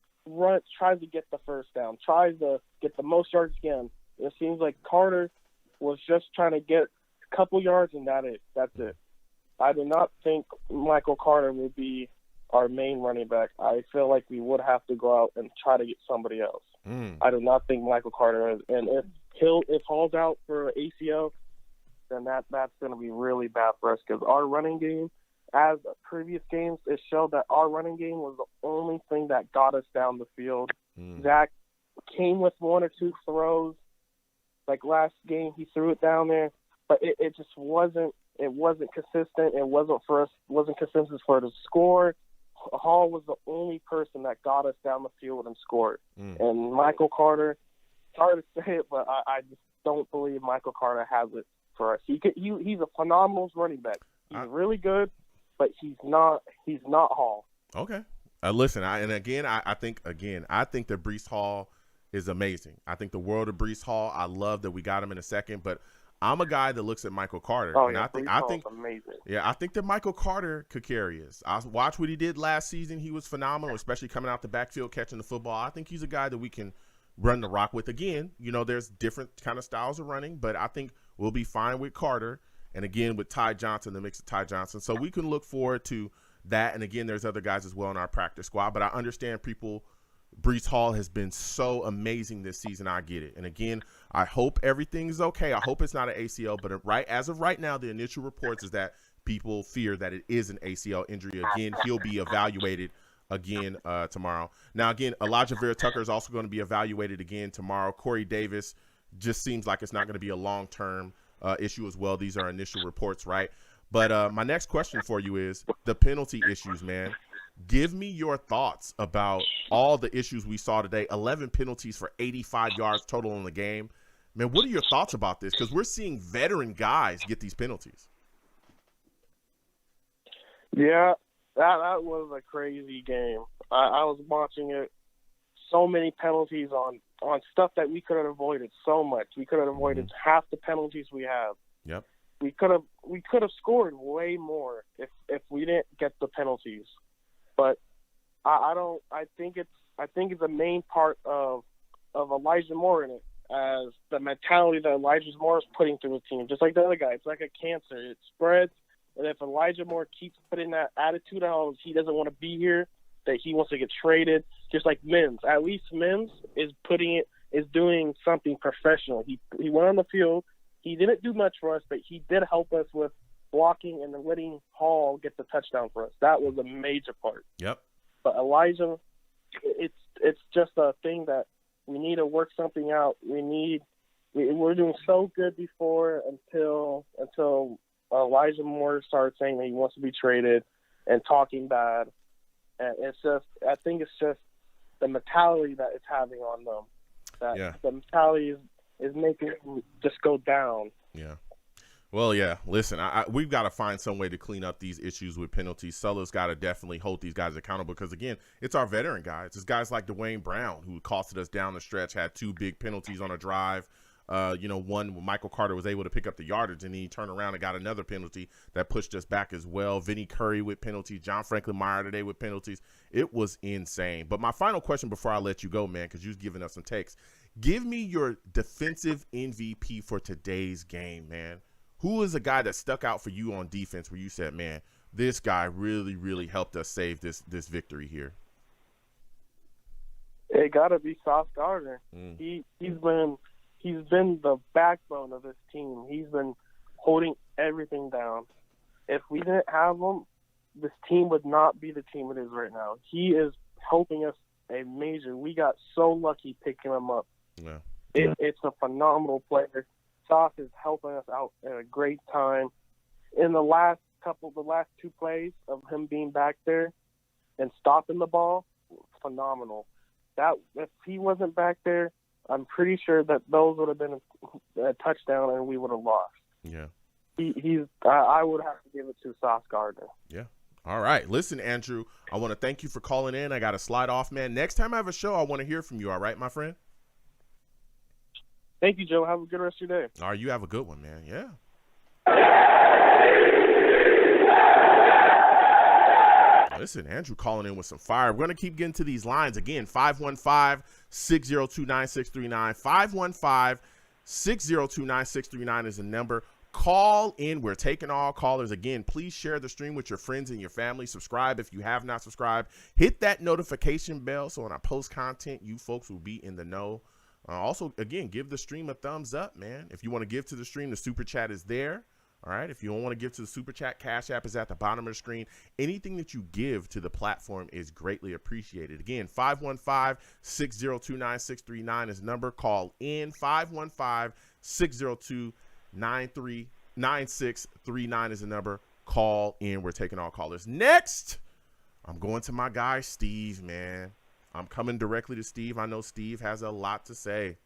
tries to get the first down, tries to get the most yards again. It seems like Carter was just trying to get a couple yards, and that's it. I do not think Michael Carter will be our main running back. I feel like we would have to go out and try to get somebody else. I do not think Michael Carter is. And if Hall's out for ACL, then that's going to be really bad for us, because our running game, as previous games, it showed that our running game was the only thing that got us down the field. Zach came with one or two throws. Like last game, he threw it down there, but it just wasn't. It wasn't consistent. It wasn't consistent for us to score. Hall was the only person that got us down the field and scored. And Michael Carter, sorry to say it, but I just don't believe Michael Carter has it for us. He's a phenomenal running back. He's really good, but he's not Hall. Okay. Listen, I think that Breece Hall is amazing. I think the world of Breece Hall. I love that we got him in a second, but I'm a guy that looks at Michael Carter, and I think amazing. Yeah, I think that Michael Carter could carry us. I watched what he did last season. He was phenomenal, especially coming out the backfield, catching the football. I think he's a guy that we can run the rock with. Again, there's different kind of styles of running, but I think we'll be fine with Carter, and again with Ty Johnson, the mix of Ty Johnson. So we can look forward to that. And again, there's other guys as well in our practice squad, but I understand Breece Hall has been so amazing this season. I get it. And again, I hope everything's okay. I hope it's not an ACL, but as of right now, the initial reports is that people fear that it is an ACL injury. Again, he'll be evaluated again tomorrow. Now, again, Elijah Vera Tucker is also going to be evaluated again tomorrow. Corey Davis just seems like it's not going to be a long-term issue as well. These are initial reports, right? But my next question for you is the penalty issues, man. Give me your thoughts about all the issues we saw today. 11 penalties for 85 yards total in the game. Man, what are your thoughts about this? Because we're seeing veteran guys get these penalties. Yeah, that was a crazy game. I was watching it. So many penalties on stuff that we could have avoided so much. We could have avoided half the penalties we have. Yep. We could have scored way more if we didn't get the penalties. But I think it's a main part of of Elijah Moore in it, as the mentality that Elijah Moore is putting through his team. Just like the other guy, it's like a cancer. It spreads, and if Elijah Moore keeps putting that attitude out, he doesn't want to be here, that he wants to get traded, just like Mims. At least Mims is doing something professional. He went on the field. He didn't do much for us, but he did help us with blocking and then letting Hall get the touchdown for us. That was a major part. Yep. But Elijah, it's just a thing that we need to work something out. We're doing so good before until Elijah Moore started saying that he wants to be traded and talking bad. And I think it's just the mentality that it's having on them. The mentality is making them just go down. Yeah. Well, yeah. Listen, we've got to find some way to clean up these issues with penalties. Sulla's got to definitely hold these guys accountable because, again, it's our veteran guys. It's guys like Dwayne Brown who costed us down the stretch, had 2 big penalties on a drive. One when Michael Carter was able to pick up the yardage, and then he turned around and got another penalty that pushed us back as well. Vinny Curry with penalties. John Franklin Meyer today with penalties. It was insane. But my final question before I let you go, man, because you've given us some takes. Give me your defensive MVP for today's game, man. Who is a guy that stuck out for you on defense where you said, man, this guy really, really helped us save this victory here? It got to be Sauce Gardner. He's been the backbone of this team. He's been holding everything down. If we didn't have him, this team would not be the team it is right now. He is helping us a major. We got so lucky picking him up. Yeah. It's a phenomenal player. Sauce is helping us out at a great time. In the last 2 plays of him being back there and stopping the ball, phenomenal. That if he wasn't back there, I'm pretty sure that those would have been a touchdown and we would have lost. Yeah. I would have to give it to Sauce Gardner. Yeah. All right. Listen, Andrew, I want to thank you for calling in. I got to slide off, man. Next time I have a show, I want to hear from you. All right, my friend? Thank you, Joe. Have a good rest of your day. All right, you have a good one, man. Yeah. Listen, Andrew calling in with some fire. We're going to keep getting to these lines. Again, 515-602-9639. 515-602-9639 is the number. Call in. We're taking all callers. Again, please share the stream with your friends and your family. Subscribe if you have not subscribed. Hit that notification bell so when I post content, you folks will be in the know. Also, again, give the stream a thumbs up, man. If you want to give to the stream, the super chat is there. All right. If you don't want to give to the super chat, Cash App is at the bottom of the screen. Anything that you give to the platform is greatly appreciated. Again, 515-602-9639 is the number. Call in. 515-602-9639 is the number. Call in. We're taking all callers. Next, I'm going to my guy, Steve, man. I'm coming directly to Steve. I know Steve has a lot to say.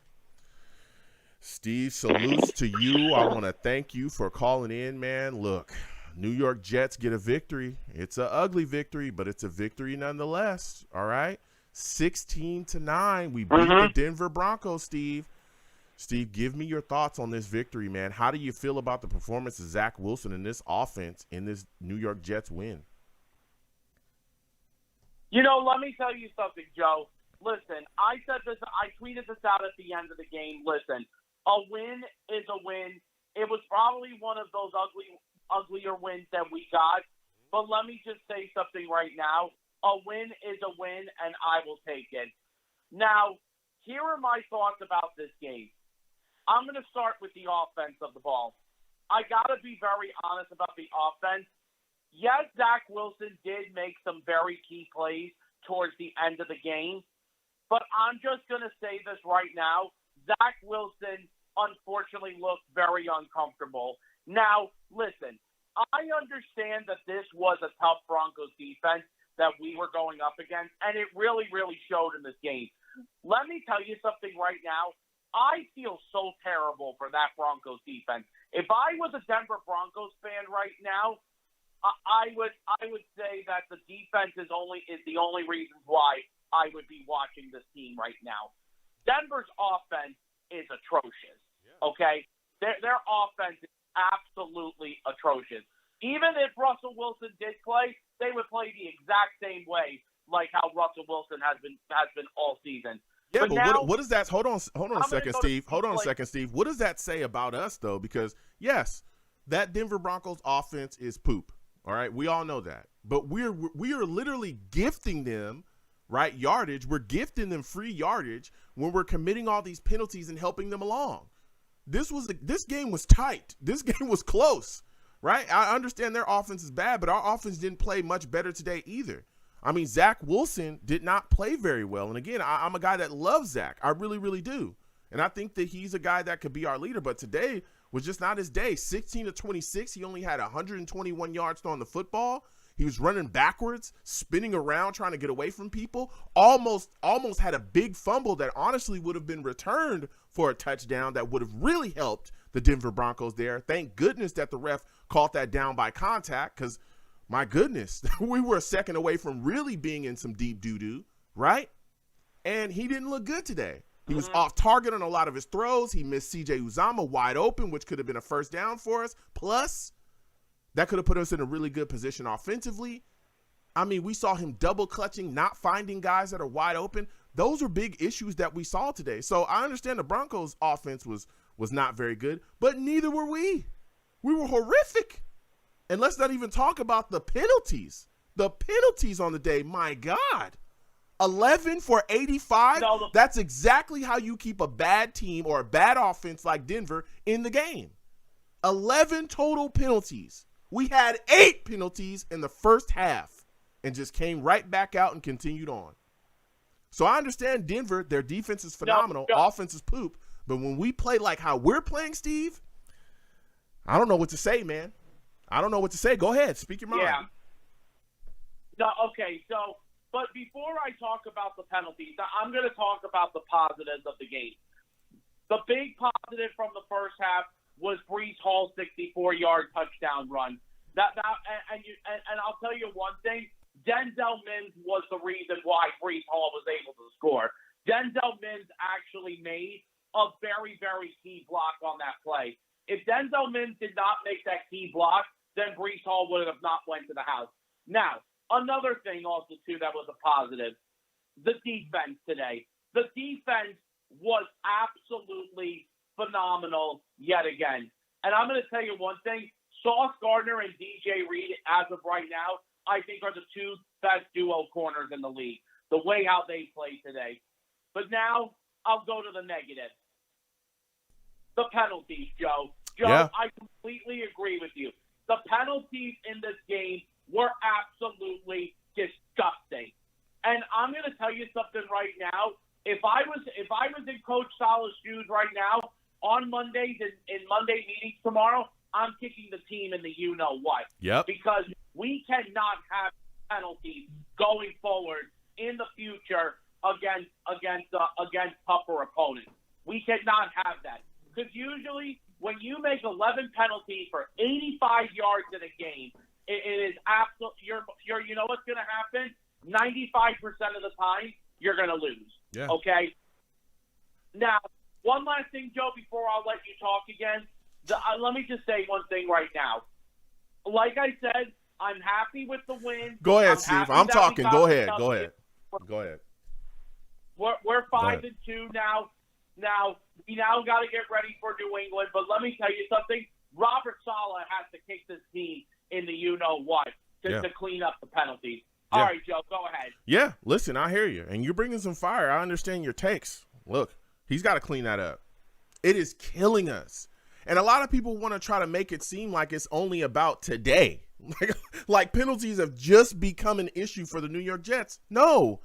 Steve, salutes to you. I want to thank you for calling in, man. Look, New York Jets get a victory. It's an ugly victory, but it's a victory nonetheless. All right? 16-9. We beat the Denver Broncos, Steve. Steve, give me your thoughts on this victory, man. How do you feel about the performance of Zach Wilson in this offense in this New York Jets win? Let me tell you something, Joe. Listen, I tweeted this out at the end of the game. Listen, a win is a win. It was probably one of those uglier wins that we got. But let me just say something right now. A win is a win, and I will take it. Now, here are my thoughts about this game. I'm going to start with the offense of the ball. I got to be very honest about the offense. Yes, Zach Wilson did make some very key plays towards the end of the game, but I'm just going to say this right now. Zach Wilson, unfortunately, looked very uncomfortable. Now, listen, I understand that this was a tough Broncos defense that we were going up against, and it really, really showed in this game. Let me tell you something right now. I feel so terrible for that Broncos defense. If I was a Denver Broncos fan right now, I would say that the defense is the only reason why I would be watching this team right now. Denver's offense is atrocious. Okay, their offense is absolutely atrocious. Even if Russell Wilson did play, they would play the exact same way like how Russell Wilson has been all season. Yeah, But but now, what does that? Hold on a I'm gonna second, go to Steve. Hold on a like- second, Steve. What does that say about us, though? Because yes, that Denver Broncos offense is poop. All right, we all know that. But we are literally gifting them, right, yardage. We're gifting them free yardage when we're committing all these penalties and helping them along. This game was tight. This game was close, right? I understand their offense is bad, but our offense didn't play much better today either. I mean, Zach Wilson did not play very well. And again, I'm a guy that loves Zach. I really, really do. And I think that he's a guy that could be our leader. But today was just not his day. 16 to 26. He only had 121 yards throwing the football. He was running backwards, spinning around, trying to get away from people. Almost had a big fumble that honestly would have been returned for a touchdown that would have really helped the Denver Broncos there. Thank goodness that the ref caught that down by contact, because my goodness, we were a second away from really being in some deep doo-doo, right? And he didn't look good today. He was off target on a lot of his throws. He missed C.J. Uzomah wide open, which could have been a first down for us. Plus, that could have put us in a really good position offensively. I mean, we saw him double clutching, not finding guys that are wide open. Those are big issues that we saw today. So I understand the Broncos offense was not very good, but neither were we. We were horrific. And let's not even talk about the penalties. The penalties on the day, my God. 11 for 85? No, That's exactly how you keep a bad team or a bad offense like Denver in the game. 11 total penalties. We had 8 penalties in the first half and just came right back out and continued on. So I understand Denver, their defense is phenomenal, offense is poop, but when we play like how we're playing, Steve, I don't know what to say, man. I don't know what to say. Go ahead. Speak your mind. Yeah. No, okay, so, but before I talk about the penalties, I'm going to talk about the positives of the game. The big positive from the first half was Breece Hall's 64-yard touchdown run. And I'll tell you one thing, Denzel Mims was the reason why Breece Hall was able to score. Denzel Mims actually made a very, very key block on that play. If Denzel Mims did not make that key block, then Breece Hall would have not went to the house. Now, another thing also, too, that was a positive, the defense today. The defense was absolutely phenomenal yet again. And I'm going to tell you one thing, Sauce Gardner and DJ Reed, as of right now, I think are the two best duo corners in the league, the way how they play today. But now I'll go to the negative. The penalties, Joe. Yeah. I completely agree with you. The penalties in this game were absolutely disgusting. And I'm going to tell you something right now. If I was in Coach Salah's shoes right now, on Mondays in Monday meetings tomorrow, I'm kicking the team in the you-know-what. Yep. Because we cannot have penalties going forward in the future against tougher opponents. We cannot have that. Because usually when you make 11 penalties for 85 yards in a game, it is absolute. You know what's going to happen? 95% of the time, you're going to lose. Yeah. Okay? Now, one last thing, Joe, before I'll let you talk again. Let me just say one thing right now. Like I said, I'm happy with the win. Go ahead, Steve. I'm talking. Go ahead. We're 5-2 now. Now we got to get ready for New England. But let me tell you something. Robert Saleh has to kick this team in the you-know-what to clean up the penalties. All right, Joe, go ahead. Yeah, listen, I hear you. And you're bringing some fire. I understand your takes. Look, he's got to clean that up. It is killing us. And a lot of people want to try to make it seem like it's only about today. Like penalties have just become an issue for the New York Jets. No,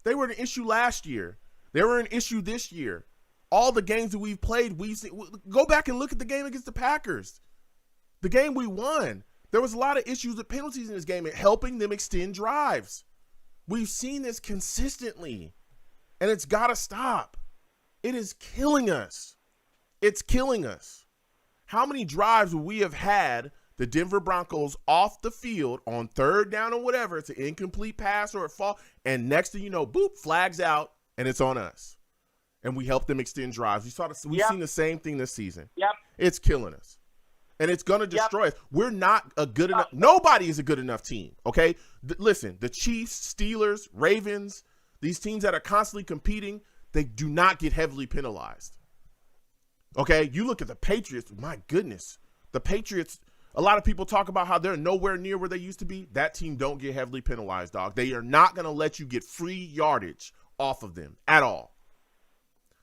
they were an issue last year. They were an issue this year. All the games that we've played, we've seen. Go back and look at the game against the Packers. The game we won. There was a lot of issues with penalties in this game and helping them extend drives. We've seen this consistently, and it's got to stop. It is killing us. It's killing us. How many drives would we have had the Denver Broncos off the field on third down or whatever? It's an incomplete pass or a fall, and next thing you know, boop, flags out, and it's on us. And we help them extend drives. We've seen the same thing this season. Yep. It's killing us. And it's going to destroy us. We're not a good enough – nobody is a good enough team, okay? Listen, the Chiefs, Steelers, Ravens, these teams that are constantly competing, they do not get heavily penalized. Okay, you look at the Patriots, my goodness. The Patriots, a lot of people talk about how they're nowhere near where they used to be. That team don't get heavily penalized, dog. They are not going to let you get free yardage off of them at all.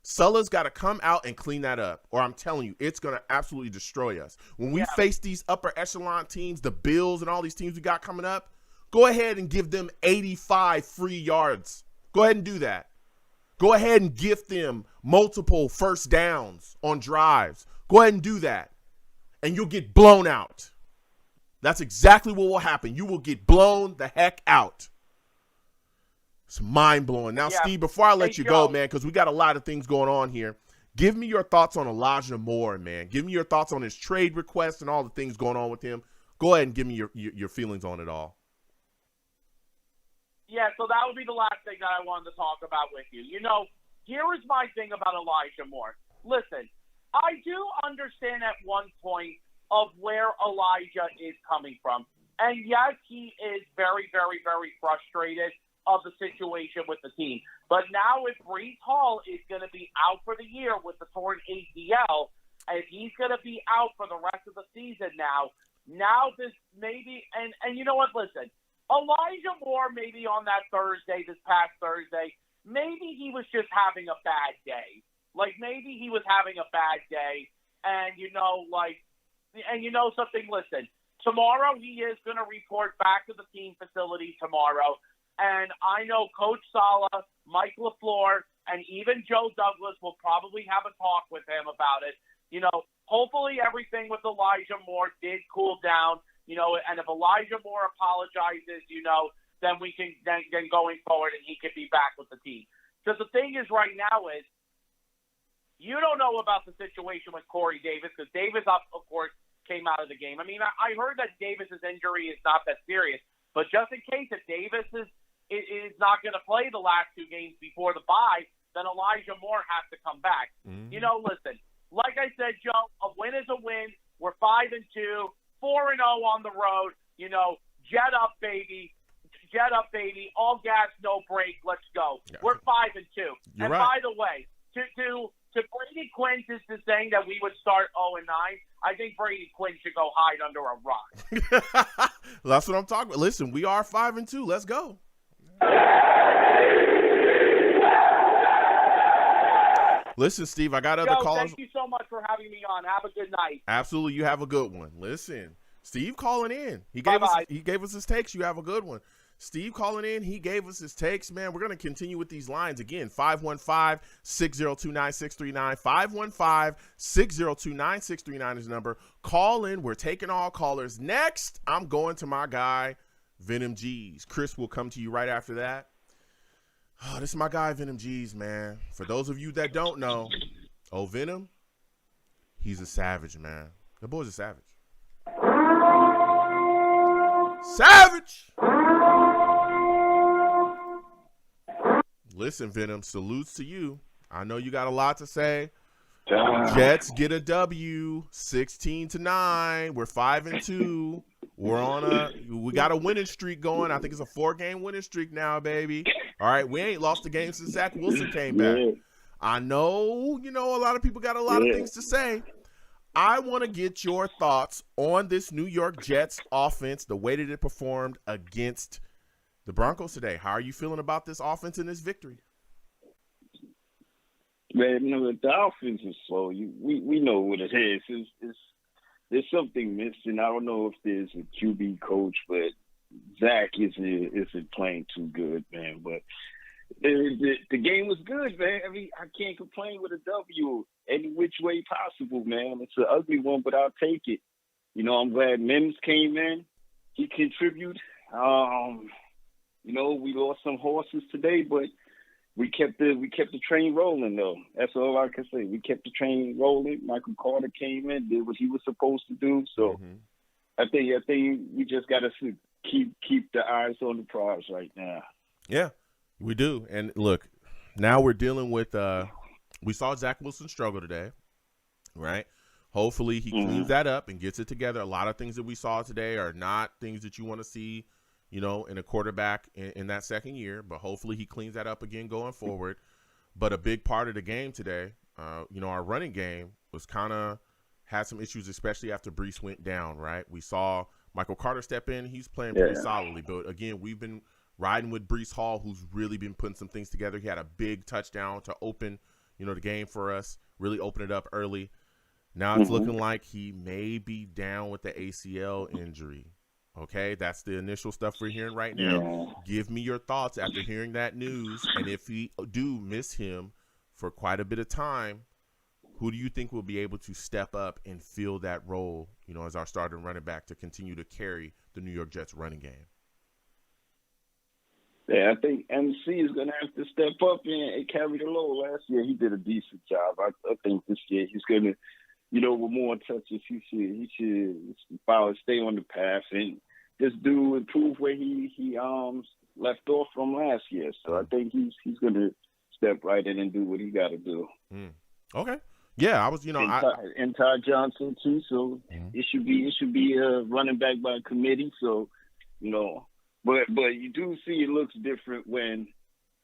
Sulla's got to come out and clean that up, or I'm telling you, it's going to absolutely destroy us. When we face these upper echelon teams, the Bills and all these teams we got coming up, go ahead and give them 85 free yards. Go ahead and do that. Go ahead and gift them multiple first downs on drives. Go ahead and do that, and you'll get blown out. That's exactly what will happen. You will get blown the heck out. It's mind-blowing. Now, Steve, before I let you go, man, because we got a lot of things going on here, give me your thoughts on Elijah Moore, man. Give me your thoughts on his trade request and all the things going on with him. Go ahead and give me your feelings on it all. Yeah, so that would be the last thing that I wanted to talk about with you. You know, here is my thing about Elijah Moore. Listen, I do understand at one point of where Elijah is coming from. And yes, he is very, very, very frustrated of the situation with the team. But now if Breece Hall is going to be out for the year with the torn ACL, if he's going to be out for the rest of the season now this maybe, and you know what, listen, Elijah Moore maybe on that Thursday, this past Thursday, maybe he was just having a bad day. Like maybe he was having a bad day and you know something, listen, tomorrow he is going to report back to the team facility tomorrow. And I know Coach Sala, Mike LaFleur, and even Joe Douglas will probably have a talk with him about it. You know, hopefully everything with Elijah Moore did cool down, you know, and if Elijah Moore apologizes, you know, then we can then going forward and he can be back with the team. Because the thing is right now is you don't know about the situation with Corey Davis because Davis, of course, came out of the game. I mean, I heard that Davis's injury is not that serious, but just in case if Davis is not going to play the last two games before the bye, then Elijah Moore has to come back. Mm-hmm. You know, listen, like I said, Joe, a win is a win. We're 5-2, 4-0 on the road. You know, jet up, baby. Jet up, baby. All gas, no brake. Let's go. Yeah. We're 5-2. You're and right. By the way, to Brady Quinn is saying that we would start 0-9. I think Brady Quinn should go hide under a rock. That's what I'm talking about. Listen, we are 5-2. Let's go. Listen, Steve, I got other callers. Thank you so much for having me on. Have a good night. Absolutely, you have a good one. Listen, Steve calling in. He gave us his takes. You have a good one. Steve calling in. He gave us his takes, man. We're going to continue with these lines again. 515-602-9639. 515-602-9639 is the number. Call in. We're taking all callers. Next, I'm going to my guy, Venom G's. Chris will come to you right after that. Oh, this is my guy, Venom G's, man. For those of you that don't know, Venom, he's a savage, man. The boy's a savage. Savage! Listen, Venom, salutes to you. I know you got a lot to say. Jets get a W, 16-9. We're 5-2. We got a winning streak going. I think it's a 4-game winning streak now, baby. All right, we ain't lost the game since Zach Wilson came back. I know, a lot of people got a lot of things to say. I want to get your thoughts on this New York Jets offense, the way that it performed against the Broncos today. How are you feeling about this offense and this victory? Man, the offense is slow. We know what it is. There's something missing. I don't know if there's a QB coach, but Zach isn't playing too good, man. But the game was good, man. I mean, I can't complain with a W any which way possible, man. It's an ugly one, but I'll take it. I'm glad Mims came in. He contributed. We lost some horses today, but we kept the train rolling, though. That's all I can say. We kept the train rolling. Michael Carter came in, did what he was supposed to do. So I think we just got to keep the eyes on the prize right now. Yeah, we do. And look, now we're dealing with we saw Zach Wilson struggle today, right? Hopefully he cleans that up and gets it together. A lot of things that we saw today are not things that you want to see, in a quarterback in that second year, but hopefully he cleans that up again going forward. But a big part of the game today, our running game was kind of had some issues, especially after Brees went down, right? We saw Michael Carter step in. He's playing pretty solidly. But, again, we've been riding with Brees Hall, who's really been putting some things together. He had a big touchdown to open, the game for us, really open it up early. Now it's looking like he may be down with the ACL injury. Okay, that's the initial stuff we're hearing right now. Yeah. Give me your thoughts after hearing that news. And if we do miss him for quite a bit of time, who do you think will be able to step up and fill that role, as our starting running back to continue to carry the New York Jets running game? Yeah, I think MC is going to have to step up and carry the load. Last year, he did a decent job. I think this year he's going to, with more touches, he should stay on the path and just improve where he left off from last year. So I think he's going to step right in and do what he got to do. Okay. Yeah, I was, and Ty Johnson too. So it should be a running back by committee. So, but you do see it looks different when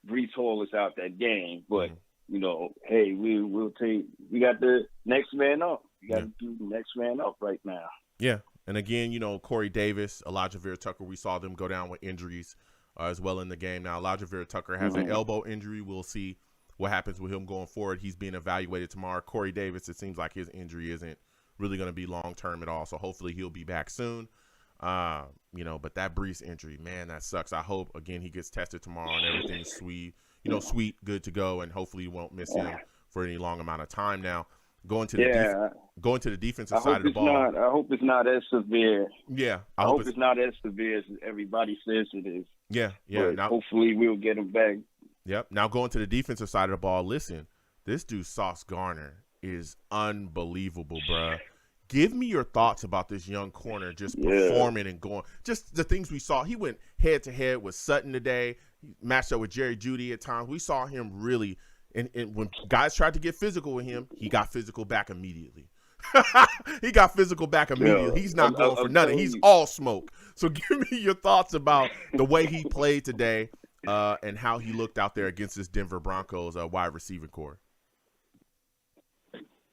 Brees Hall is out that game. But hey, we got the next man up. We got to do the next man up right now. Yeah, and again, Corey Davis, Elijah Vera-Tucker, we saw them go down with injuries as well in the game. Now Elijah Vera-Tucker has an elbow injury. We'll see what happens with him going forward. He's being evaluated tomorrow. Corey Davis, it seems like his injury isn't really going to be long-term at all, so hopefully he'll be back soon. But that Brees injury, man, that sucks. I hope, again, he gets tested tomorrow and everything's sweet, good to go, and hopefully you won't miss him for any long amount of time. Now, going to the defensive side of the ball. I hope it's not as severe. Yeah. I hope it's not as severe as everybody says it is. Yeah. But now, hopefully we'll get him back. Yep. Now going to the defensive side of the ball, listen, this dude Sauce Gardner is unbelievable, bruh. Give me your thoughts about this young corner just performing and going. Just the things we saw. He went head-to-head with Sutton today. He matched up with Jerry Jeudy at times. We saw him really and when guys tried to get physical with him, he got physical back immediately. He's not going for nothing. He's all smoke. So give me your thoughts about the way he played today and how he looked out there against this Denver Broncos wide receiving core.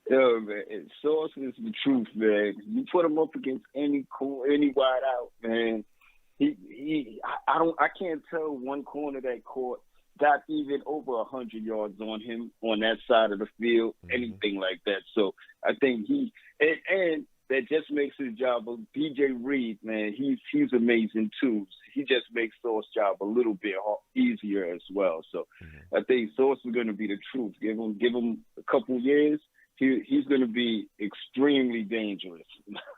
Yo, man, Sauce is the truth, man. You put him up against any wide out, man. I can't tell one corner that caught got even over 100 yards on him on that side of the field, anything like that. So I think and that just makes his job. DJ Reed, man, he's amazing too. He just makes Sauce's job a little bit easier as well. So I think Sauce is going to be the truth. Give him a couple years. He's going to be extremely dangerous.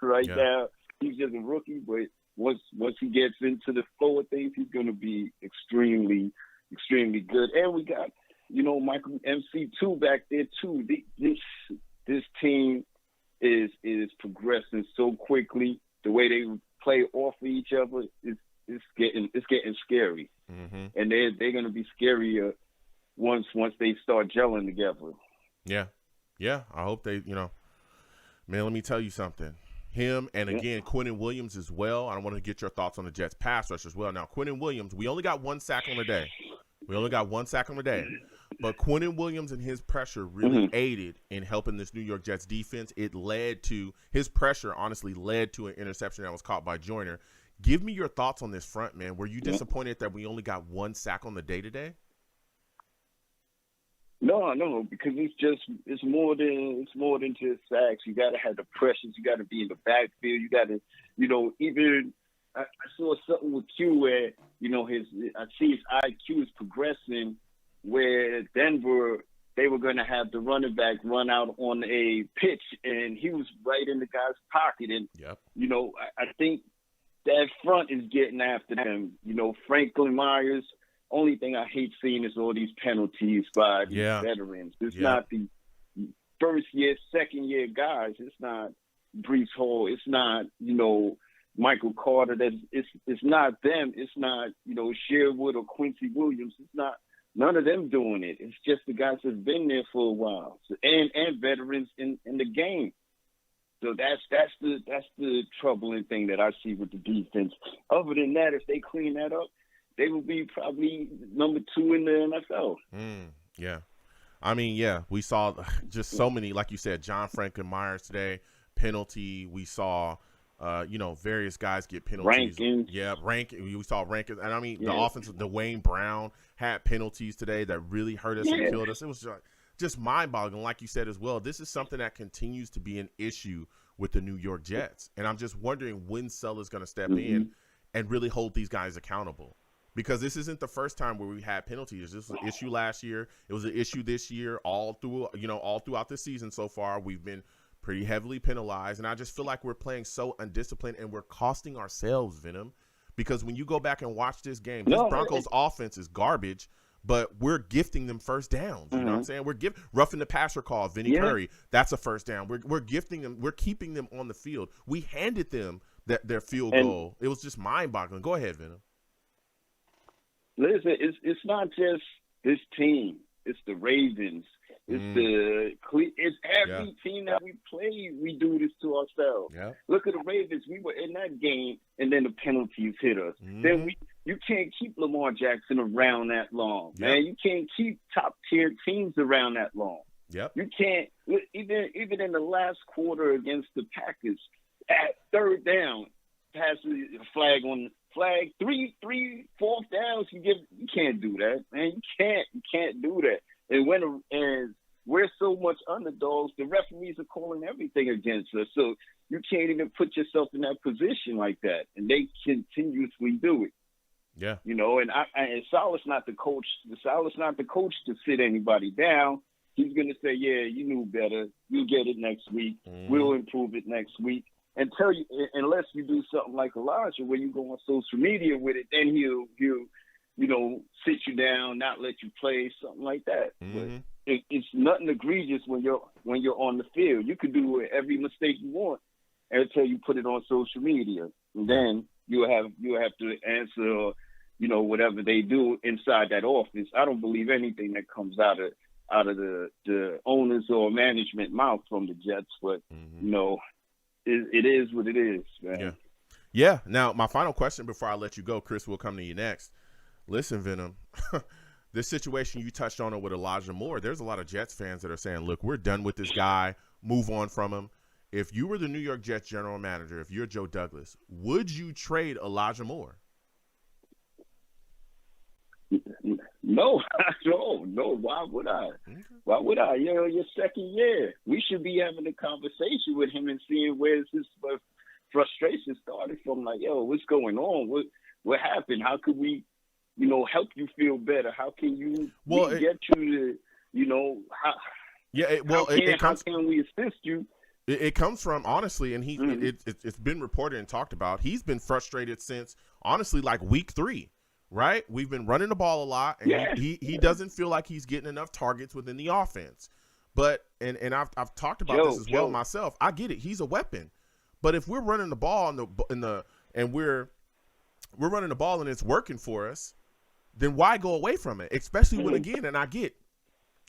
Now, he's just a rookie, but once he gets into the flow of things, he's going to be extremely, extremely good. And we got, Michael MC2 back there too. This team is progressing so quickly. The way they play off of each other is getting scary. And they're going to be scarier once they start gelling together. Yeah, I hope they, man, let me tell you something. Him and, again, Quinnen Williams as well. I want to get your thoughts on the Jets pass rush as well. Now, Quinnen Williams, we only got one sack on the day. But Quinnen Williams and his pressure really aided in helping this New York Jets defense. His pressure honestly led to an interception that was caught by Joyner. Give me your thoughts on this front, man. Were you disappointed that we only got one sack on the day today? No, because it's more than just sacks. You got to have the pressures. You got to be in the backfield. You got to, even I saw something with Q where I see his IQ is progressing. Where Denver, they were going to have the running back run out on a pitch, and he was right in the guy's pocket. And I think that front is getting after them. Franklin Myers. Only thing I hate seeing is all these penalties by these veterans. It's not the first year, second year guys. It's not Brees Hall. It's not, Michael Carter. It's not them. It's not, Sherwood or Quincy Williams. It's not none of them doing it. It's just the guys that's been there for a while. So, and veterans in the game. So that's the troubling thing that I see with the defense. Other than that, if they clean that up, they will be probably number 2 in the NFL. Yeah. I mean, yeah, we saw just so many, like you said, John Franklin Myers today, penalty. We saw, various guys get penalties. Rankins. Yeah, we saw Rankins. And I mean, the Yeah. offensive, Dwayne Brown had penalties today that really hurt us and killed us. It was just mind-boggling. Like you said as well, this is something that continues to be an issue with the New York Jets. And I'm just wondering when Sellers going to step in and really hold these guys accountable. Because this isn't the first time where we had penalties. This was an issue last year. It was an issue this year. All throughout this season so far, we've been pretty heavily penalized. And I just feel like we're playing so undisciplined and we're costing ourselves, Venom. Because when you go back and watch this game, this Broncos offense is garbage, but we're gifting them first downs. You know what I'm saying? We're roughing the passer call, Vinny Curry. That's a first down. We're gifting them. We're keeping them on the field. We handed them their field goal. It was just mind-boggling. Go ahead, Venom. Listen, it's not just this team. It's the Ravens. It's every team that we play. We do this to ourselves. Yeah. Look at the Ravens. We were in that game, and then the penalties hit us. Then you can't keep Lamar Jackson around that long, man. You can't keep top tier teams around that long. Yep. You can't even in the last quarter against the Packers at third down, pass a flag on. Flag, three, fourth downs. You can't do that, man. You can't do that. And we're so much underdogs, the referees are calling everything against us. So you can't even put yourself in that position like that. And they continuously do it. Yeah. And Saleh's not the coach. Saleh's not the coach to sit anybody down. He's gonna say, yeah, you knew better. You'll get it next week. We'll improve it next week. And tell you, unless you do something like Elijah, where you go on social media with it, then he'll sit you down, not let you play, something like that. But it's nothing egregious when you're on the field. You could do every mistake you want until you put it on social media, and then you have to answer, whatever they do inside that office. I don't believe anything that comes out of the owners or management mouth from the Jets, but It is what it is, man. Yeah. Now, my final question before I let you go, Chris, we'll come to you next. Listen, Venom, this situation you touched on it with Elijah Moore, there's a lot of Jets fans that are saying, look, we're done with this guy. Move on from him. If you were the New York Jets general manager, if you're Joe Douglas, would you trade Elijah Moore? No. Why would I? Why would I? Your second year. We should be having a conversation with him and seeing where his frustration started from. Like, what's going on? What happened? How could we, help you feel better? How can you get you to, how? Yeah. How can we assist you? It comes from, honestly, and it's been reported and talked about. He's been frustrated since, honestly, like week 3. Right? We've been running the ball a lot, and he doesn't feel like he's getting enough targets within the offense. But and I've talked about this as well myself. I get it. He's a weapon. But if we're running the ball and we're running the ball and it's working for us, then why go away from it? Especially when, again, and I get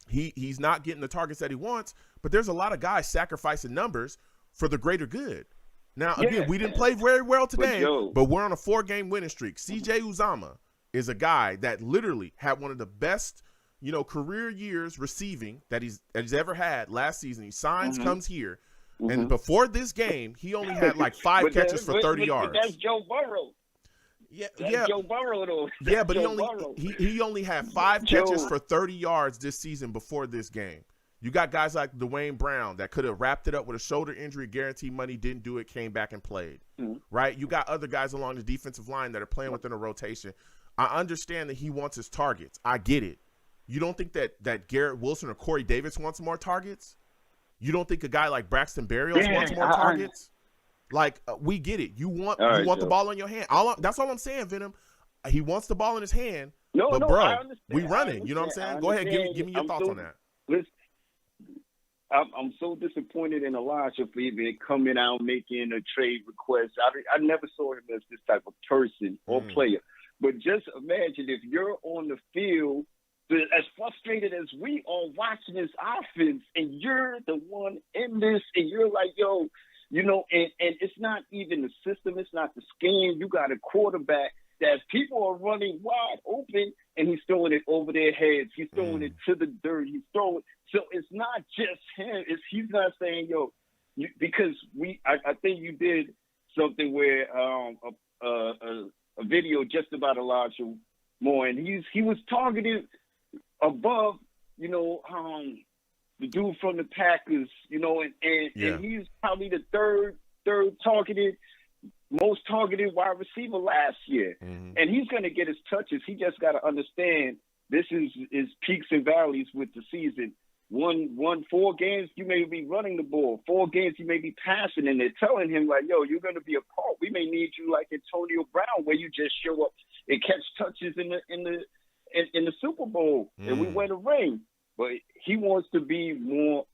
he's not getting the targets that he wants, but there's a lot of guys sacrificing numbers for the greater good. Now, again, we didn't play very well today, but we're on a 4-game winning streak. CJ Uzomah is a guy that literally had one of the best, career years receiving that he's ever had last season. He signs, comes here, and before this game, he only had like 5 catches for 30 yards. But that's Joe Burrow. Yeah, Joe Burrow though. Yeah, but he only had 5 catches for 30 yards this season before this game. You got guys like Dwayne Brown that could have wrapped it up with a shoulder injury, guaranteed money, didn't do it, came back and played. Right? You got other guys along the defensive line that are playing within a rotation. I understand that he wants his targets. I get it. You don't think that Garrett Wilson or Corey Davis wants more targets? You don't think a guy like Braxton Berrios wants more targets? We get it. You want the ball in your hand. That's all I'm saying, Venom. He wants the ball in his hand. Bro, we running. You know what I'm saying? Go ahead, give me your thoughts on that. Listen, I'm so disappointed in Elijah for even coming out making a trade request. I never saw him as this type of person or player. But just imagine if you're on the field, as frustrated as we are watching this offense, and you're the one in this, and you're like, and it's not even the system, it's not the scheme. You got a quarterback that people are running wide open and he's throwing it over their heads. He's throwing it to the dirt. He's throwing. So it's not just him. He's not saying, yo, because I think you did something where a video just about Elijah Moore, and he was targeted above, the dude from the Packers, and he's probably the third targeted, most targeted wide receiver last year. Mm-hmm. And he's going to get his touches. He just got to understand this is peaks and valleys with the season. 4 games, you may be running the ball. 4 games, you may be passing, and they're telling him, like, yo, you're going to be a part. We may need you like Antonio Brown, where you just show up and catch touches in the Super Bowl, and we win a ring. But he wants to be more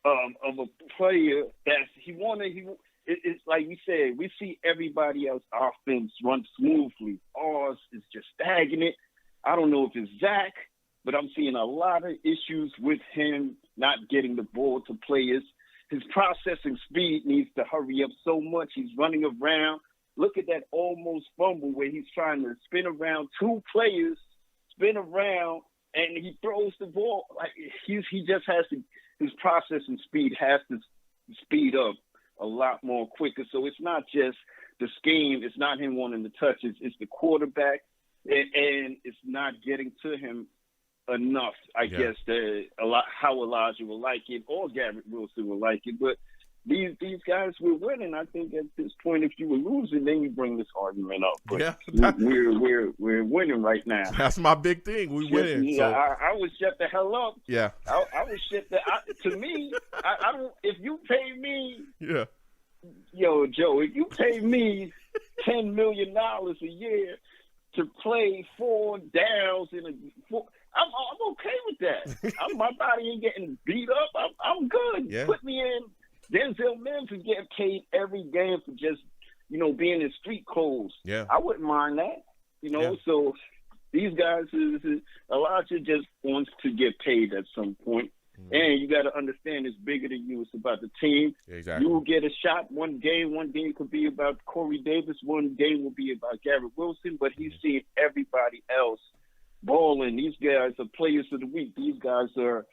of a player it's like we said, we see everybody else offense run smoothly. Ours is just stagnant. I don't know if it's Zach, but I'm seeing a lot of issues with him not getting the ball to players. His processing speed needs to hurry up so much. He's running around. Look at that almost fumble where he's trying to spin around 2 players, and he throws the ball. Like he just has to, his processing speed has to speed up a lot more quicker. So it's not just the scheme. It's not him wanting to touch. It's the quarterback, and it's not getting to him enough. I guess how Elijah will like it, or Garrett Wilson will like it. But these guys were winning. I think at this point, if you were losing, then you bring this argument up. But we're winning right now. That's my big thing. We winning. Yeah, so. I would shut the hell up. Yeah, I would shut the. To me, I don't. If you pay me, yo, Joe, if you pay me $10 million a year to play 4 downs I'm okay with that. My body ain't getting beat up. I'm good. Yeah. Put me in. Denzel Mims is getting paid every game for just, being in street clothes. Yeah. I wouldn't mind that. So these guys, Elijah just wants to get paid at some point. Mm-hmm. And you got to understand it's bigger than you. It's about the team. Exactly. You will get a shot one game. One game could be about Corey Davis. One game will be about Garrett Wilson. But he's seeing everybody else balling. These guys are players of the week. These guys are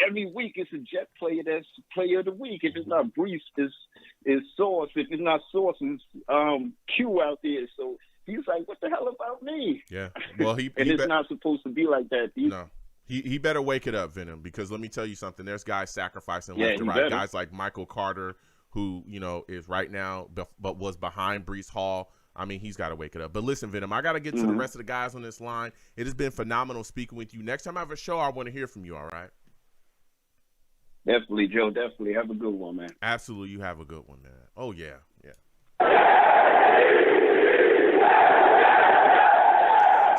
every week it's a Jet player that's player of the week. If it's not Brees, it's Sauce. If it's not Sauce, it's Q out there. So he's like, what the hell about me? Yeah. Well, it's not supposed to be like that. No. He better wake it up, Venom, because let me tell you something. There's guys sacrificing left and right. Better. Guys like Michael Carter, who, is right now, but was behind Brees Hall. I mean, he's got to wake it up. But listen, Venom, I got to get to the rest of the guys on this line. It has been phenomenal speaking with you. Next time I have a show, I want to hear from you, all right? Definitely, Joe. Definitely. Have a good one, man. Absolutely. You have a good one, man. Oh, yeah. Yeah.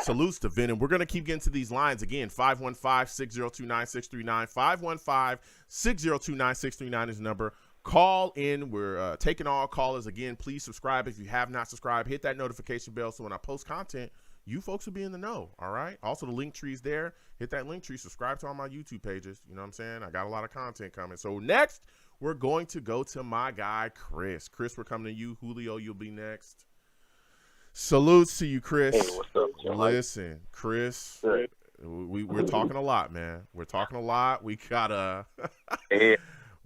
Salutes to Venom. We're going to keep getting to these lines again. 515-602-9639. 515-602-9639 is the number. Call in. We're taking all callers. Again, please subscribe if you have not subscribed. Hit that notification bell so when I post content, you folks will be in the know, all right? Also, the link tree's there. Hit that link tree. Subscribe to all my YouTube pages. You know what I'm saying? I got a lot of content coming. So next, we're going to go to my guy, Chris. Chris, we're coming to you. Julio, you'll be next. Salutes to you, Chris. Hey, what's up, Joe? Listen, Chris, we're talking a lot, man. We're talking a lot. We got